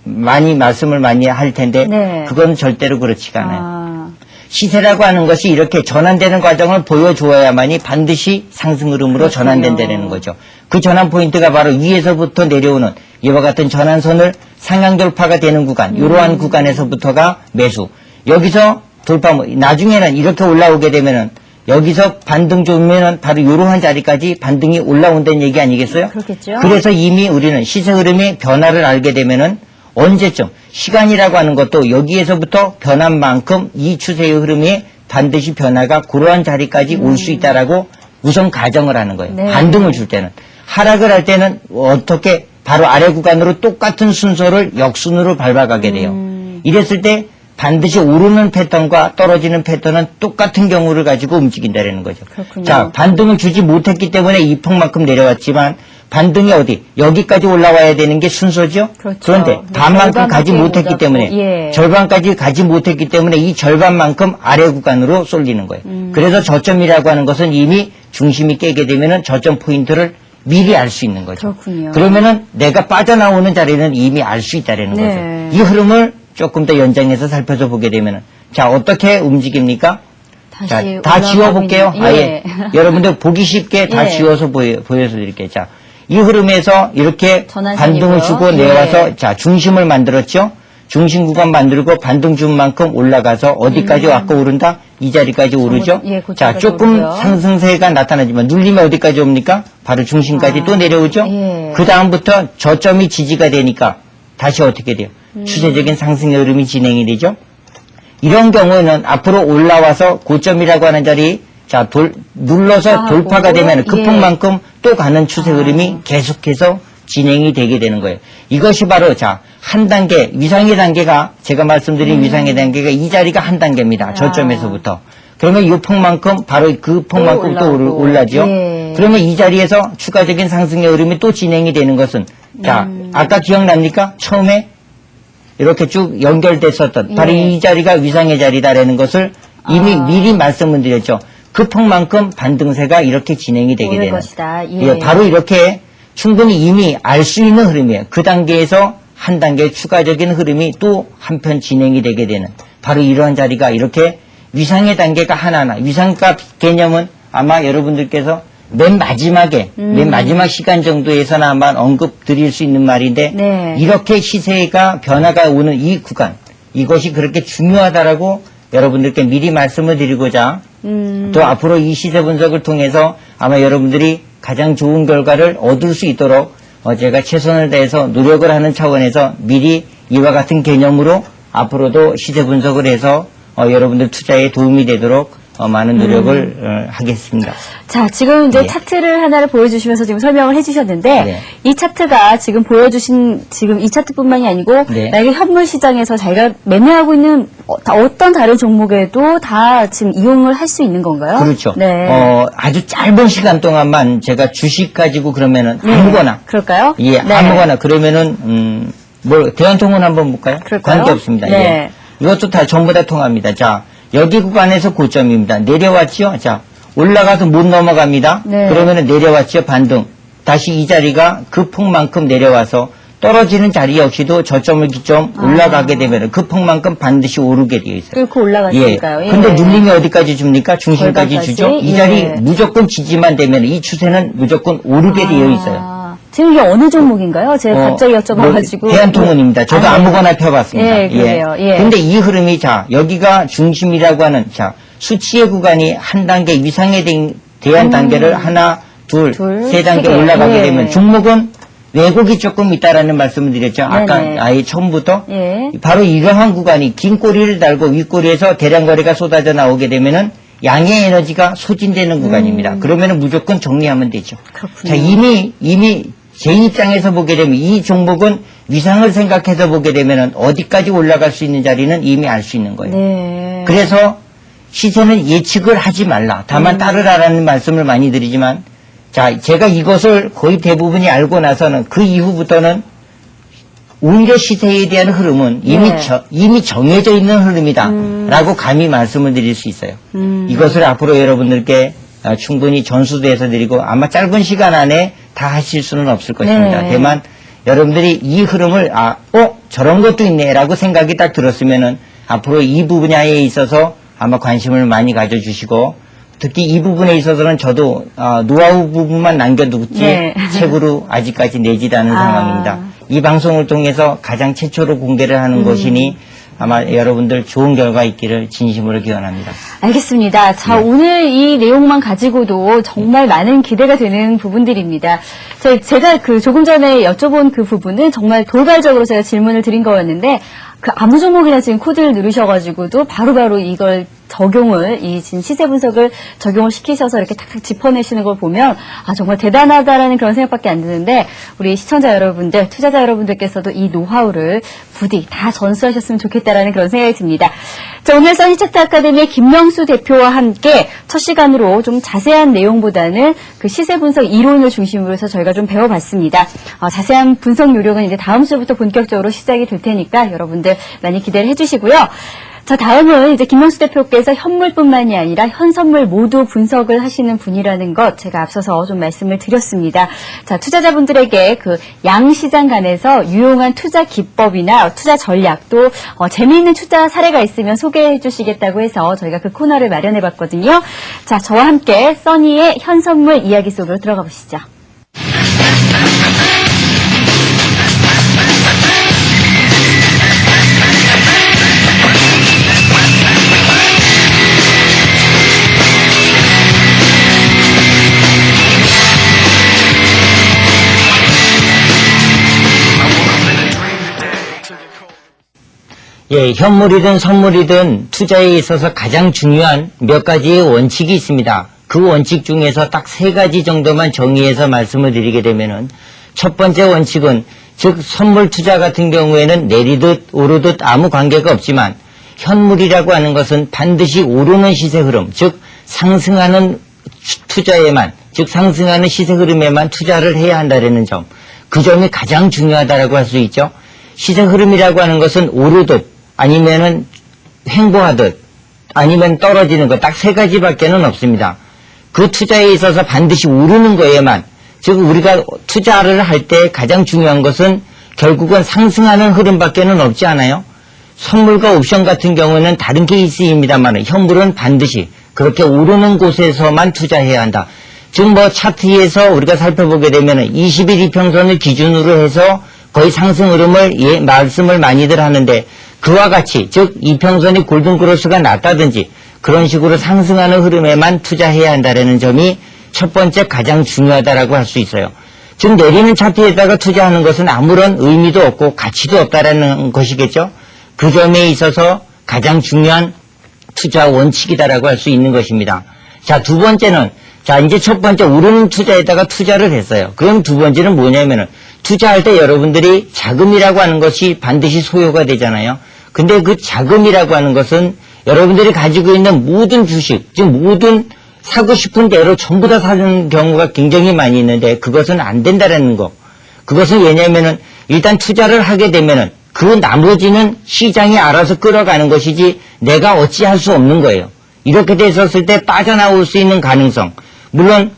말씀을 많이 할 텐데 네. 그건 절대로 그렇지가 않아요. 시세라고 하는 것이 이렇게 전환되는 과정을 보여주어야만이 반드시 상승 흐름으로 전환된다는 거죠. 그 전환 포인트가 바로 위에서부터 내려오는 이와 같은 전환선을 상향 돌파가 되는 구간, 이러한 구간에서부터가 매수. 여기서 돌파, 나중에는 이렇게 올라오게 되면은 여기서 반등 주면은 바로 이러한 자리까지 반등이 올라온다는 얘기 아니겠어요? 그렇겠죠. 그래서 이미 우리는 시세 흐름의 변화를 알게 되면은 언제쯤 시간이라고 하는 것도 여기에서부터 변한 만큼 이 추세의 흐름이 반드시 변화가 그러한 자리까지 올 수 있다라고 우선 가정을 하는 거예요. 네. 반등을 줄 때는. 하락을 할 때는 어떻게 바로 아래 구간으로 똑같은 순서를 역순으로 밟아가게 돼요. 이랬을 때 반드시 오르는 패턴과 떨어지는 패턴은 똑같은 경우를 가지고 움직인다는 거죠. 그렇군요. 자, 반등을 주지 못했기 때문에 이 폭만큼 내려왔지만 반등이 어디? 여기까지 올라와야 되는 게 순서죠? 그렇죠. 그런데 반만큼 가지 못했기 올랐고, 때문에 예. 절반까지 가지 못했기 때문에 이 절반만큼 아래 구간으로 쏠리는 거예요. 그래서 저점이라고 하는 것은 이미 중심이 깨게 되면은 저점 포인트를 미리 알 수 있는 거죠. 그렇군요. 그러면은 내가 빠져나오는 자리는 이미 알 수 있다는 네. 거죠. 이 흐름을 조금 더 연장해서 살펴서 보게 되면은 자, 어떻게 움직입니까? 다시 자, 다 지워볼게요. 있는- 아예 여러분들 보기 쉽게 다 예. 지워서 보여서 드릴게요. 자, 이 흐름에서 이렇게 전환선이고요. 반등을 주고 예. 내와서 자, 중심을 만들었죠. 중심 구간 만들고 반등 준 만큼 올라가서 어디까지 왔고 오른다? 이 자리까지 오르죠. 예, 그 자, 자리까지 조금 오르고요. 상승세가 나타나지만 눌리면 어디까지 옵니까? 바로 중심까지 또 내려오죠. 예. 그 다음부터 저점이 지지가 되니까 다시 어떻게 돼요? 추세적인 상승의 흐름이 진행이 되죠. 이런 경우에는 앞으로 올라와서 고점이라고 하는 자리 자, 눌러서 돌파가 되면 그 예. 폭만큼 또 가는 추세 흐름이 계속해서 진행이 되게 되는 거예요. 이것이 바로 자, 한 단계, 위상의 단계가 제가 말씀드린 위상의 단계가 이 자리가 한 단계입니다. 저점에서부터. 그러면 이 폭만큼 바로 그 폭만큼 또 올라오고. 올라죠. 예. 그러면 이 자리에서 추가적인 상승의 흐름이 또 진행이 되는 것은 자, 아까 기억납니까? 처음에 이렇게 쭉 연결됐었던 바로 예. 이 자리가 위상의 자리다라는 것을 이미 미리 말씀을 드렸죠. 그 폭만큼 반등세가 이렇게 진행이 되게 오를 되는 것이다. 예. 예, 바로 이렇게 충분히 이미 알 수 있는 흐름이에요. 그 단계에서 한 단계 추가적인 흐름이 또 한편 진행이 되게 되는 바로 이러한 자리가 이렇게 위상의 단계가 하나하나 위상값 개념은 아마 여러분들께서 맨 마지막 시간 정도에서나 아마 언급 드릴 수 있는 말인데 네. 이렇게 시세가 변화가 오는 이 구간 이것이 그렇게 중요하다라고 여러분들께 미리 말씀을 드리고자 또 앞으로 이 시세 분석을 통해서 아마 여러분들이 가장 좋은 결과를 얻을 수 있도록 제가 최선을 다해서 노력을 하는 차원에서 미리 이와 같은 개념으로 앞으로도 시세 분석을 해서 여러분들 투자에 도움이 되도록 많은 노력을 하겠습니다. 자, 지금 이제 예. 차트를 하나를 보여주시면서 지금 설명을 해주셨는데, 네. 이 차트가 지금 보여주신 지금 이 차트뿐만이 아니고, 네. 만약에 현물 시장에서 자기가 매매하고 있는 어떤 다른 종목에도 다 지금 이용을 할 수 있는 건가요? 그렇죠. 네. 아주 짧은 시간 동안만 제가 주식 가지고 그러면은 네. 아무거나 그럴까요? 예, 네. 아무거나 그러면은 대한통운 한번 볼까요? 그럴까요? 관계없습니다. 네. 예. 이것도 다 전부 다 통합니다. 자, 여기 구간에서 고점입니다. 내려왔죠? 자, 올라가서 못 넘어갑니다. 네. 그러면은 내려왔죠? 반등. 다시 이 자리가 그 폭만큼 내려와서 떨어지는 자리 역시도 저점을 기점 올라가게 되면 그 폭만큼 반드시 오르게 되어 있어요. 뚫고 올라갔으니까요. 예. 예. 근데 눌림이 어디까지 줍니까? 중심까지 절반까지? 주죠? 이 자리 예. 무조건 지지만 되면 이 추세는 무조건 오르게 되어 있어요. 지금 이게 어느 종목인가요? 제가 갑자기 여쭤봐가지고. 대한통운입니다. 저도 네. 아무거나 펴봤습니다. 예, 그래요. 예. 근데 이 흐름이 자, 여기가 중심이라고 하는 자, 수치의 구간이 한 단계 위상에 대한 단계를 하나, 둘, 둘, 세 단계 세 개. 올라가게 예. 되면 종목은 왜곡이 조금 있다라는 말씀을 드렸죠. 아까 네네. 아예 처음부터. 예. 바로 이러한 구간이 긴 꼬리를 달고 윗꼬리에서 대량 거래가 쏟아져 나오게 되면은 양의 에너지가 소진되는 구간입니다. 그러면은 무조건 정리하면 되죠. 그렇군요. 자, 이미 제 입장에서 보게 되면 이 종목은 위상을 생각해서 보게 되면은 어디까지 올라갈 수 있는 자리는 이미 알 수 있는 거예요. 네. 그래서 시세는 예측을 하지 말라. 다만 따르라라는 말씀을 많이 드리지만 자, 제가 이것을 거의 대부분이 알고 나서는 그 이후부터는 오히려 시세에 대한 흐름은 네. 이미 정해져 있는 흐름이다. 라고 감히 말씀을 드릴 수 있어요. 이것을 앞으로 여러분들께 충분히 전수돼서 드리고 아마 짧은 시간 안에 다 하실 수는 없을 것입니다. 네. 다만 여러분들이 이 흐름을 저런 것도 있네 라고 생각이 딱 들었으면은 앞으로 이 분야에 있어서 아마 관심을 많이 가져주시고 특히 이 부분에 있어서는 저도 노하우 부분만 남겨두지 네. 책으로 아직까지 내지도 않은 상황입니다. 이 방송을 통해서 가장 최초로 공개를 하는 것이니 아마 여러분들 좋은 결과 있기를 진심으로 기원합니다. 알겠습니다. 자, 네. 오늘 이 내용만 가지고도 정말 많은 기대가 되는 부분들입니다. 제가 조금 전에 여쭤본 그 부분은 정말 돌발적으로 제가 질문을 드린 거였는데, 그 아무 종목이나 지금 코드를 누르셔가지고도 바로바로 이걸 적용을, 이 지금 시세 분석을 적용을 시키셔서 이렇게 탁탁 짚어내시는 걸 보면, 아, 정말 대단하다라는 그런 생각밖에 안 드는데, 우리 시청자 여러분들, 투자자 여러분들께서도 이 노하우를 부디 다 전수하셨으면 좋겠다라는 그런 생각이 듭니다. 자, 오늘 써니차트 아카데미의 김명수 대표와 함께 첫 시간으로 좀 자세한 내용보다는 그 시세 분석 이론을 중심으로 해서 저희가 좀 배워봤습니다. 자세한 분석 요령은 이제 다음 주부터 본격적으로 시작이 될 테니까 여러분들 많이 기대를 해주시고요. 자, 다음은 이제 김명수 대표께서 현물뿐만이 아니라 현선물 모두 분석을 하시는 분이라는 것 제가 앞서서 좀 말씀을 드렸습니다. 자, 투자자분들에게 그 양시장 간에서 유용한 투자 기법이나 투자 전략 또 재미있는 투자 사례가 있으면 소개해 주시겠다고 해서 저희가 그 코너를 마련해 봤거든요. 자, 저와 함께 써니의 현선물 이야기 속으로 들어가 보시죠. 예, 현물이든 선물이든 투자에 있어서 가장 중요한 몇 가지의 원칙이 있습니다. 그 원칙 중에서 딱 3가지 정도만 정의해서 말씀을 드리게 되면은 첫 번째 원칙은 즉 선물 투자 같은 경우에는 내리듯 오르듯 아무 관계가 없지만 현물이라고 하는 것은 반드시 오르는 시세 흐름, 즉 상승하는 투자에만, 즉 상승하는 시세 흐름에만 투자를 해야 한다는 점. 그 점이 가장 중요하다라고 할 수 있죠. 시세 흐름이라고 하는 것은 오르듯 아니면은 횡보하듯 아니면 떨어지는 것 딱 3가지밖에는 없습니다. 그 투자에 있어서 반드시 오르는 거에만, 즉 우리가 투자를 할 때 가장 중요한 것은 결국은 상승하는 흐름밖에는 없지 않아요? 선물과 옵션 같은 경우는 다른 케이스입니다만 현물은 반드시 그렇게 오르는 곳에서만 투자해야 한다. 즉 뭐 차트에서 우리가 살펴보게 되면 20일 이평선을 기준으로 해서 거의 상승 흐름을 말씀을 많이들 하는데 그와 같이 즉 이평선이 골든크로스가 낮다든지 그런 식으로 상승하는 흐름에만 투자해야 한다는 점이 첫 번째 가장 중요하다라고 할 수 있어요. 즉 내리는 차트에다가 투자하는 것은 아무런 의미도 없고 가치도 없다라는 것이겠죠. 그 점에 있어서 가장 중요한 투자 원칙이다라고 할 수 있는 것입니다. 자, 두 번째는 자 이제 첫 번째 오르는 투자에다가 투자를 했어요. 그럼 두 번째는 뭐냐면은 투자할 때 여러분들이 자금이라고 하는 것이 반드시 소요가 되잖아요. 근데 그 자금이라고 하는 것은 여러분들이 가지고 있는 모든 주식, 즉 모든 사고 싶은 대로 전부 다 사는 경우가 굉장히 많이 있는데 그것은 안 된다라는 거. 그것은 왜냐면은 일단 투자를 하게 되면은 그 나머지는 시장이 알아서 끌어가는 것이지 내가 어찌할 수 없는 거예요. 이렇게 됐었을 때 빠져나올 수 있는 가능성. 물론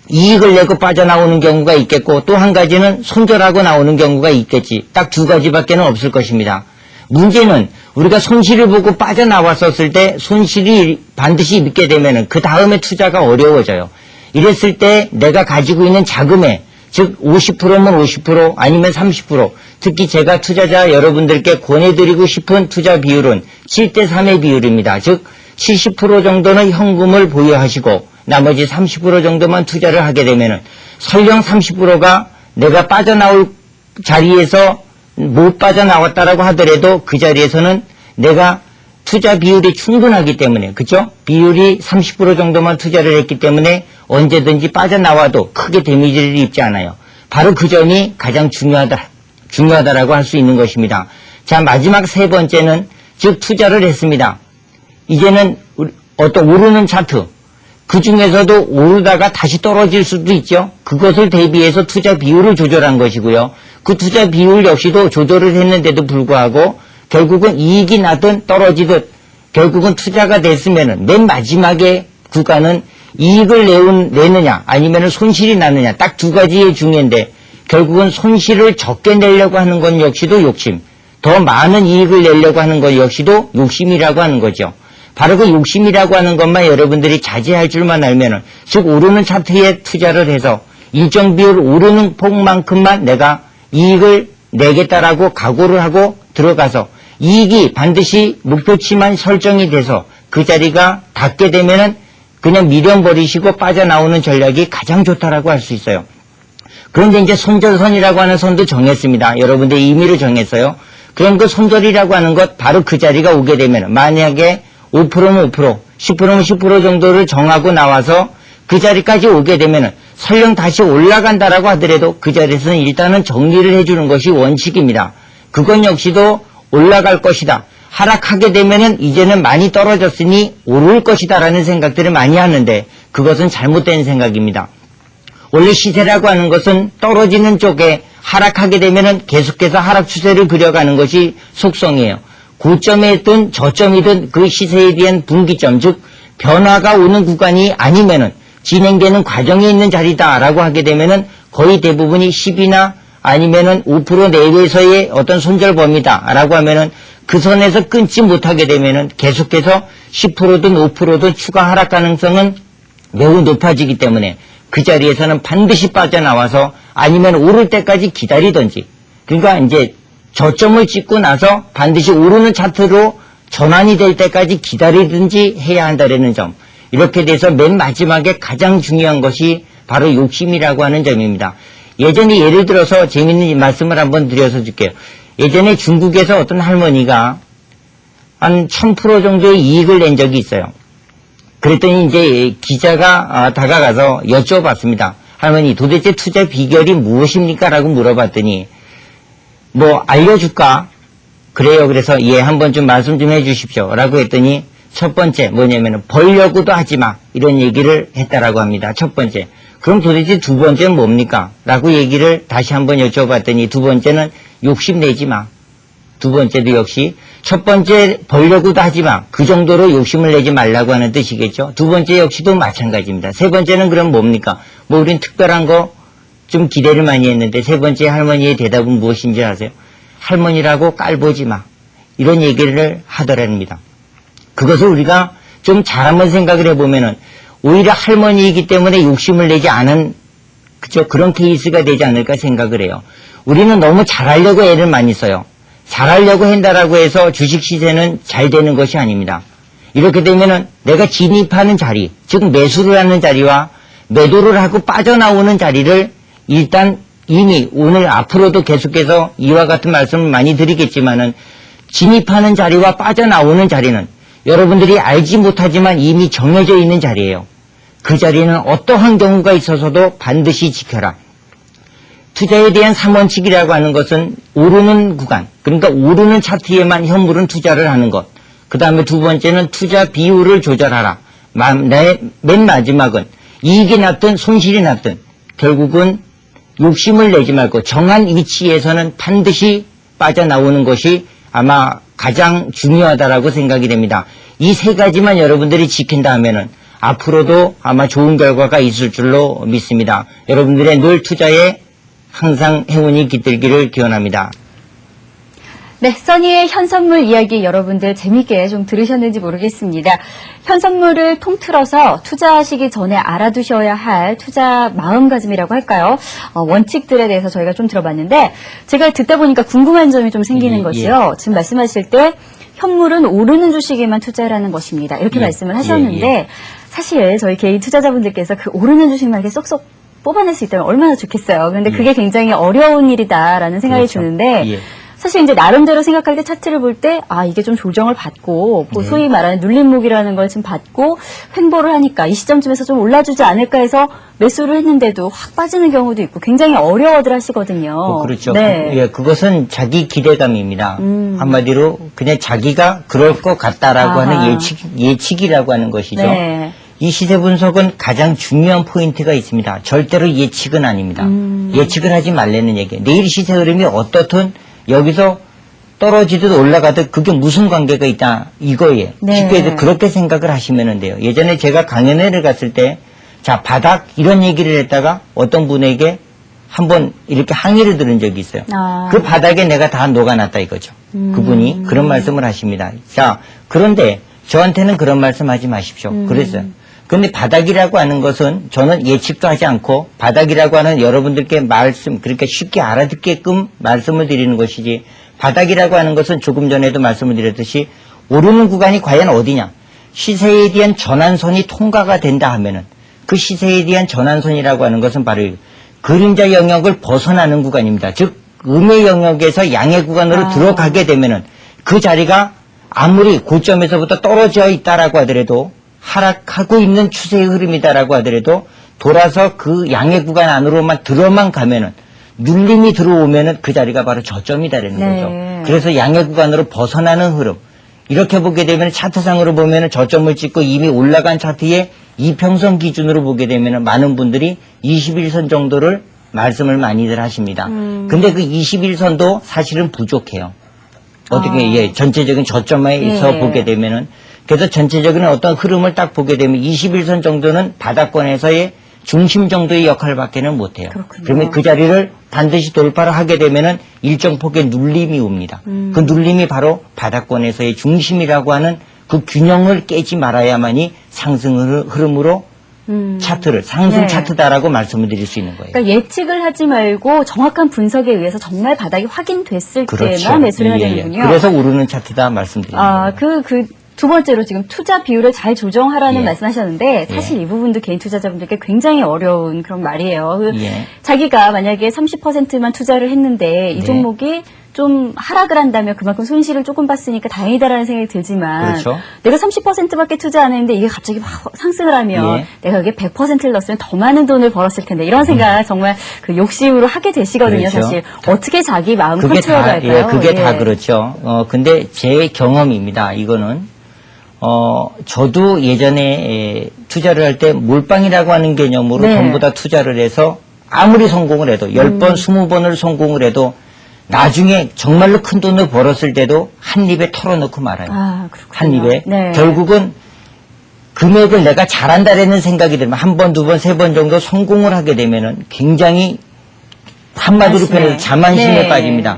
이익을 내고 빠져나오는 경우가 있겠고 또 한 가지는 손절하고 나오는 경우가 있겠지. 딱 2가지밖에는 없을 것입니다. 문제는 우리가 손실을 보고 빠져나왔었을 때 손실이 반드시 있게 되면은 그 다음에 투자가 어려워져요. 이랬을 때 내가 가지고 있는 자금에 즉 50%면 50% 아니면 30% 특히 제가 투자자 여러분들께 권해드리고 싶은 투자 비율은 7대3의 비율입니다. 즉 70% 정도는 현금을 보유하시고 나머지 30% 정도만 투자를 하게 되면은 설령 30%가 내가 빠져나올 자리에서 못 빠져나왔다라고 하더라도 그 자리에서는 내가 투자 비율이 충분하기 때문에 그죠? 비율이 30% 정도만 투자를 했기 때문에 언제든지 빠져나와도 크게 데미지를 입지 않아요. 바로 그 점이 가장 중요하다라고 할 수 있는 것입니다. 자, 마지막 3번째는 즉 투자를 했습니다. 이제는 어떤 오르는 차트 그 중에서도 오르다가 다시 떨어질 수도 있죠. 그것을 대비해서 투자 비율을 조절한 것이고요. 그 투자 비율 역시도 조절을 했는데도 불구하고 결국은 이익이 나든 떨어지듯 결국은 투자가 됐으면은 맨 마지막에 구간은 이익을 내느냐 아니면 손실이 나느냐 딱 2가지의 중요인데 결국은 손실을 적게 내려고 하는 건 역시도 욕심, 더 많은 이익을 내려고 하는 것 역시도 욕심이라고 하는 거죠. 바로 그 욕심이라고 하는 것만 여러분들이 자제할 줄만 알면은 즉 오르는 차트에 투자를 해서 일정 비율 오르는 폭만큼만 내가 이익을 내겠다라고 각오를 하고 들어가서 이익이 반드시 목표치만 설정이 돼서 그 자리가 닿게 되면은 그냥 밀어버리시고 빠져나오는 전략이 가장 좋다라고 할 수 있어요. 그런데 이제 손절선이라고 하는 선도 정했습니다. 여러분들 임의로 정했어요. 그럼 그 손절이라고 하는 것 바로 그 자리가 오게 되면 만약에 5%면 5%, 10%면 10% 정도를 정하고 나와서 그 자리까지 오게 되면은 설령 다시 올라간다라고 하더라도 그 자리에서는 일단은 정리를 해주는 것이 원칙입니다. 그건 역시도 올라갈 것이다. 하락하게 되면은 이제는 많이 떨어졌으니 오를 것이다라는 생각들을 많이 하는데 그것은 잘못된 생각입니다. 원래 시세라고 하는 것은 떨어지는 쪽에 하락하게 되면은 계속해서 하락 추세를 그려가는 것이 속성이에요. 고점이든 저점이든 그 시세에 대한 분기점, 즉 변화가 오는 구간이 아니면은 진행되는 과정에 있는 자리다라고 하게 되면은 거의 대부분이 10이나 아니면은 5% 내외에서의 어떤 손절 범위다라고 하면은 그 선에서 끊지 못하게 되면은 계속해서 10%든 5%든 추가 하락 가능성은 매우 높아지기 때문에 그 자리에서는 반드시 빠져나와서 아니면 오를 때까지 기다리든지, 그러니까 이제 저점을 찍고 나서 반드시 오르는 차트로 전환이 될 때까지 기다리든지 해야 한다는 점. 이렇게 돼서 맨 마지막에 가장 중요한 것이 바로 욕심이라고 하는 점입니다. 예전에 예를 들어서 재밌는 말씀을 한번 드려서 줄게요. 예전에 중국에서 어떤 할머니가 한 1000% 정도의 이익을 낸 적이 있어요. 그랬더니 이제 기자가 다가가서 여쭤봤습니다. 할머니, 도대체 투자 비결이 무엇입니까? 라고 물어봤더니 뭐 알려줄까? 그래요. 그래서 예, 한번 좀 말씀 좀 해주십시오. 라고 했더니 첫 번째 뭐냐면은 벌려고도 하지 마. 이런 얘기를 했다라고 합니다. 첫 번째. 그럼 도대체 두 번째는 뭡니까? 라고 얘기를 다시 한번 여쭤봤더니 두 번째는 욕심내지 마. 두 번째도 역시 첫 번째 벌려고도 하지 마. 그 정도로 욕심을 내지 말라고 하는 뜻이겠죠. 두 번째 역시도 마찬가지입니다. 세 번째는 그럼 뭡니까? 뭐 우린 특별한 거 좀 기대를 많이 했는데 세 번째 할머니의 대답은 무엇인지 아세요? 할머니라고 깔보지 마. 이런 얘기를 하더랍니다. 그것을 우리가 좀 잘 한번 생각을 해보면은 오히려 할머니이기 때문에 욕심을 내지 않은 그죠? 그런 케이스가 되지 않을까 생각을 해요. 우리는 너무 잘하려고 애를 많이 써요. 잘하려고 한다라고 해서 주식 시세는 잘 되는 것이 아닙니다. 이렇게 되면은 내가 진입하는 자리, 즉 매수를 하는 자리와 매도를 하고 빠져나오는 자리를 일단 이미 오늘 앞으로도 계속해서 이와 같은 말씀을 많이 드리겠지만은 진입하는 자리와 빠져나오는 자리는 여러분들이 알지 못하지만 이미 정해져 있는 자리예요. 그 자리는 어떠한 경우가 있어서도 반드시 지켜라. 투자에 대한 3원칙이라고 하는 것은 오르는 구간, 그러니까 오르는 차트에만 현물은 투자를 하는 것. 그 다음에 두 번째는 투자 비율을 조절하라. 맨 마지막은 이익이 났든 손실이 났든 결국은 욕심을 내지 말고 정한 위치에서는 반드시 빠져나오는 것이 아마 가장 중요하다라고 생각이 됩니다. 이 세 가지만 여러분들이 지킨다 하면은 앞으로도 아마 좋은 결과가 있을 줄로 믿습니다. 여러분들의 늘 투자에 항상 행운이 깃들기를 기원합니다. 네, 써니의 현선물 이야기 여러분들 재밌게 좀 들으셨는지 모르겠습니다. 현선물을 통틀어서 투자하시기 전에 알아두셔야 할 투자 마음가짐이라고 할까요? 원칙들에 대해서 저희가 좀 들어봤는데 제가 듣다 보니까 궁금한 점이 좀 생기는 것이요. 지금 말씀하실 때 현물은 오르는 주식에만 투자라는 것입니다. 이렇게 말씀을 하셨는데 사실 저희 개인 투자자분들께서 그 오르는 주식만 이렇게 쏙쏙 뽑아낼 수 있다면 얼마나 좋겠어요. 그런데 그게 굉장히 어려운 일이다라는 생각이 드는데 사실 이제 나름대로 생각할 때 차트를 볼 때 이게 좀 조정을 받고 소위 말하는 눌림목이라는 걸 지금 받고 횡보를 하니까 이 시점쯤에서 좀 올라주지 않을까 해서 매수를 했는데도 확 빠지는 경우도 있고 굉장히 어려워들 하시거든요. 그렇죠. 네. 예, 그것은 자기 기대감입니다. 한마디로 그냥 자기가 그럴 것 같다라고 하는 예측이라고 하는 것이죠. 네. 이 시세 분석은 가장 중요한 포인트가 있습니다. 절대로 예측은 아닙니다. 예측을 하지 말라는 얘기예요. 내일 시세 흐름이 어떻든 여기서 떨어지듯 올라가듯 그게 무슨 관계가 있다 이거예요. 네. 쉽게 해서 그렇게 생각을 하시면 돼요. 예전에 제가 강연회를 갔을 때 자 바닥 이런 얘기를 했다가 어떤 분에게 한번 이렇게 항의를 들은 적이 있어요. 그 바닥에 내가 다 녹아났다 이거죠. 그분이 그런 말씀을 하십니다. 자 그런데 저한테는 그런 말씀하지 마십시오. 그랬어요. 근데 바닥이라고 하는 것은 저는 예측도 하지 않고 바닥이라고 하는 여러분들께 그러니까 쉽게 알아듣게끔 말씀을 드리는 것이지 바닥이라고 하는 것은 조금 전에도 말씀을 드렸듯이 오르는 구간이 과연 어디냐. 시세에 대한 전환선이 통과가 된다 하면은 그 시세에 대한 전환선이라고 하는 것은 바로 그림자 영역을 벗어나는 구간입니다. 즉 음의 영역에서 양의 구간으로 들어가게 되면은 그 자리가 아무리 고점에서부터 떨어져 있다라고 하더라도 하락하고 있는 추세의 흐름이다라고 하더라도 돌아서 그 양의 구간 안으로만 들어만 가면은 눌림이 들어오면은 그 자리가 바로 저점이다라는 네. 거죠. 그래서 양의 구간으로 벗어나는 흐름. 이렇게 보게 되면 차트상으로 보면은 저점을 찍고 이미 올라간 차트의 이평선 기준으로 보게 되면은 많은 분들이 21선 정도를 말씀을 많이들 하십니다. 근데 그 21선도 사실은 부족해요. 어떻게, 예, 전체적인 저점에서 예. 보게 되면은. 그래서 전체적인 어떤 흐름을 딱 보게 되면 21선 정도는 바닥권에서의 중심 정도의 역할밖에는 못해요. 그렇군요. 그러면 그 자리를 반드시 돌파를 하게 되면은 일정 폭의 눌림이 옵니다. 그 눌림이 바로 바닥권에서의 중심이라고 하는 그 균형을 깨지 말아야만이 상승 흐름으로 차트를 상승 네. 차트다라고 말씀을 드릴 수 있는 거예요. 그러니까 예측을 하지 말고 정확한 분석에 의해서 정말 바닥이 확인됐을 그렇죠. 때만 매수를 해야 예, 예. 되는군요. 그래서 오르는 차트다 말씀드리는 아, 거예요. 두 번째로 지금 투자 비율을 잘 조정하라는 예. 말씀하셨는데 사실 이 부분도 개인 투자자분들께 굉장히 어려운 그런 말이에요. 예. 자기가 만약에 30%만 투자를 했는데 이 네. 종목이 좀 하락을 한다면 그만큼 손실을 조금 봤으니까 다행이다라는 생각이 들지만 그렇죠. 내가 30%밖에 투자 안 했는데 이게 갑자기 막 상승을 하면 예. 내가 여기에 100%를 넣었으면 더 많은 돈을 벌었을 텐데 이런 생각 정말 그 욕심으로 하게 되시거든요. 그렇죠. 사실 어떻게 자기 마음 그게 컨트롤 다, 할까요? 예, 그게 다 그렇죠. 근데 제 경험입니다. 이거는, 저도 예전에 투자를 할 때 몰빵이라고 하는 개념으로 네. 전부 다 투자를 해서 아무리 성공을 해도 10번, 20번을 성공을 해도 나중에 정말로 큰 돈을 벌었을 때도 한 입에 털어놓고 말아요. 아, 그렇군요. 한 입에. 네. 결국은 금액을 내가 잘한다라는 생각이 들면 한 번, 두 번, 세 번 정도 성공을 하게 되면은 굉장히 한마디로 자만심에. 표현해서 자만심에 네. 빠집니다.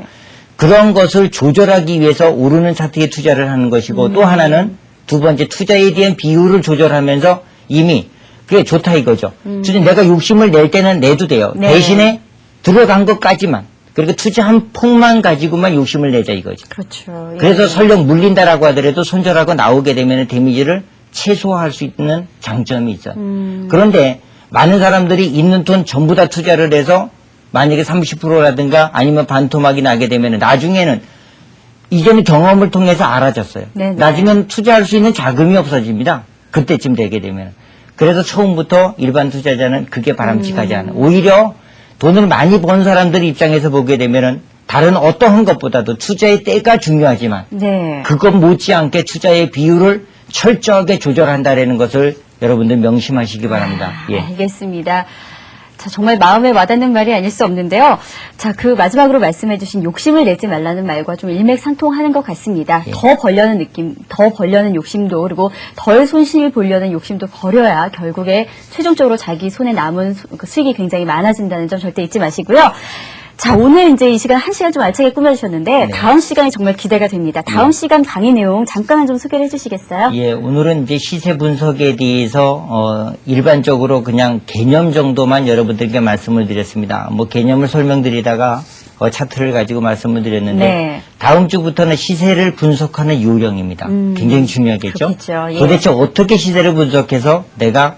그런 것을 조절하기 위해서 오르는 차트에 투자를 하는 것이고 또 하나는 두 번째 투자에 대한 비율을 조절하면서 이미 그게 좋다 이거죠. 투자 내가 욕심을 낼 때는 내도 돼요. 네. 대신에 들어간 것까지만 그리고 투자 한 폭만 가지고만 욕심을 내자 이거죠. 그렇죠. 예. 그래서 설령 물린다라고 하더라도 손절하고 나오게 되면 데미지를 최소화할 수 있는 장점이 있어요. 그런데 많은 사람들이 있는 돈 전부 다 투자를 해서 만약에 30%라든가 아니면 반토막이 나게 되면 나중에는 이전의 경험을 통해서 알아졌어요. 네네. 나중에는 투자할 수 있는 자금이 없어집니다. 그때쯤 되게 되면. 그래서 처음부터 일반 투자자는 그게 바람직하지 않아요. 오히려 돈을 많이 번 사람들 입장에서 보게 되면은 다른 어떠한 것보다도 투자의 때가 중요하지만 네. 그것 못지않게 투자의 비율을 철저하게 조절한다라는 것을 여러분들 명심하시기 바랍니다. 예. 알겠습니다. 자, 정말 마음에 와닿는 말이 아닐 수 없는데요. 자, 그 마지막으로 말씀해주신 욕심을 내지 말라는 말과 좀 일맥상통하는 것 같습니다. 예. 더 벌려는 느낌, 더 벌려는 욕심도 그리고 덜 손실 보려는 욕심도 버려야 결국에 최종적으로 자기 손에 남은 그 수익이 굉장히 많아진다는 점 절대 잊지 마시고요. 자, 오늘 이제 이 시간 1시간 좀 알차게 꾸며주셨는데 네. 다음 시간이 정말 기대가 됩니다. 다음 시간 강의 내용 잠깐 좀 소개를 해주시겠어요? 예, 오늘은 이제 시세 분석에 대해서 일반적으로 그냥 개념 정도만 여러분들께 말씀을 드렸습니다. 뭐 개념을 설명드리다가 차트를 가지고 말씀을 드렸는데 네. 다음 주부터는 시세를 분석하는 요령입니다. 굉장히 중요하겠죠? 그렇겠죠. 예. 도대체 어떻게 시세를 분석해서 내가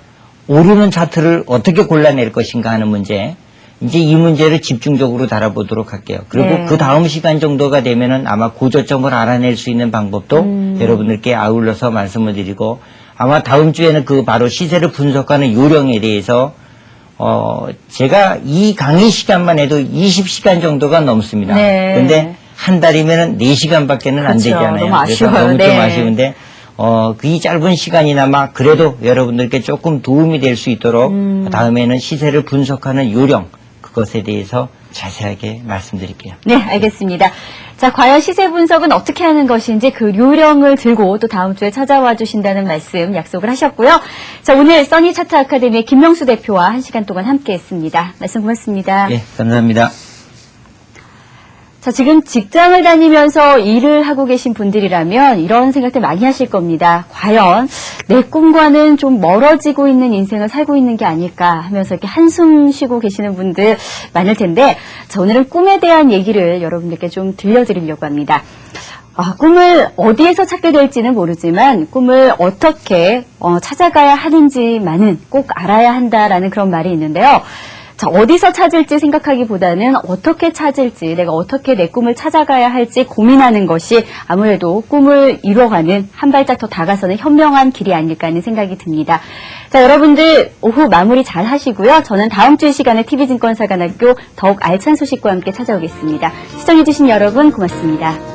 오르는 차트를 어떻게 골라낼 것인가 하는 문제. 이제 이 문제를 집중적으로 다뤄보도록 할게요. 그리고 네. 그 다음 시간 정도가 되면은 아마 고저점을 알아낼 수 있는 방법도 여러분들께 아울러서 말씀을 드리고 아마 다음 주에는 그 바로 시세를 분석하는 요령에 대해서 제가 이 강의 시간만 해도 20시간 정도가 넘습니다. 네. 그런데 한 달이면은 4시간밖에는 안 그렇죠. 되잖아요. 너무 그래서 아쉬워요. 너무 네. 좀 아쉬운데 이 짧은 시간이나마 그래도 여러분들께 조금 도움이 될 수 있도록 다음에는 시세를 분석하는 요령 그것에 대해서 자세하게 말씀드릴게요. 네, 알겠습니다. 자, 과연 시세 분석은 어떻게 하는 것인지 그 요령을 들고 또 다음 주에 찾아와 주신다는 말씀 약속을 하셨고요. 자, 오늘 써니 차트 아카데미의 김명수 대표와 1시간 동안 함께 했습니다. 말씀 고맙습니다. 예, 감사합니다. 자, 지금 직장을 다니면서 일을 하고 계신 분들이라면 이런 생각들 많이 하실 겁니다. 과연 내 꿈과는 좀 멀어지고 있는 인생을 살고 있는 게 아닐까 하면서 이렇게 한숨 쉬고 계시는 분들 많을 텐데, 자, 오늘은 꿈에 대한 얘기를 여러분들께 좀 들려드리려고 합니다. 꿈을 어디에서 찾게 될지는 모르지만 꿈을 어떻게 찾아가야 하는지만은 꼭 알아야 한다라는 그런 말이 있는데요. 자, 어디서 찾을지 생각하기보다는 어떻게 찾을지, 내가 어떻게 내 꿈을 찾아가야 할지 고민하는 것이 아무래도 꿈을 이뤄가는 한 발짝 더 다가서는 현명한 길이 아닐까 하는 생각이 듭니다. 자, 여러분들 오후 마무리 잘 하시고요. 저는 다음 주 이 시간에 TV증권사관학교 더욱 알찬 소식과 함께 찾아오겠습니다. 시청해주신 여러분 고맙습니다.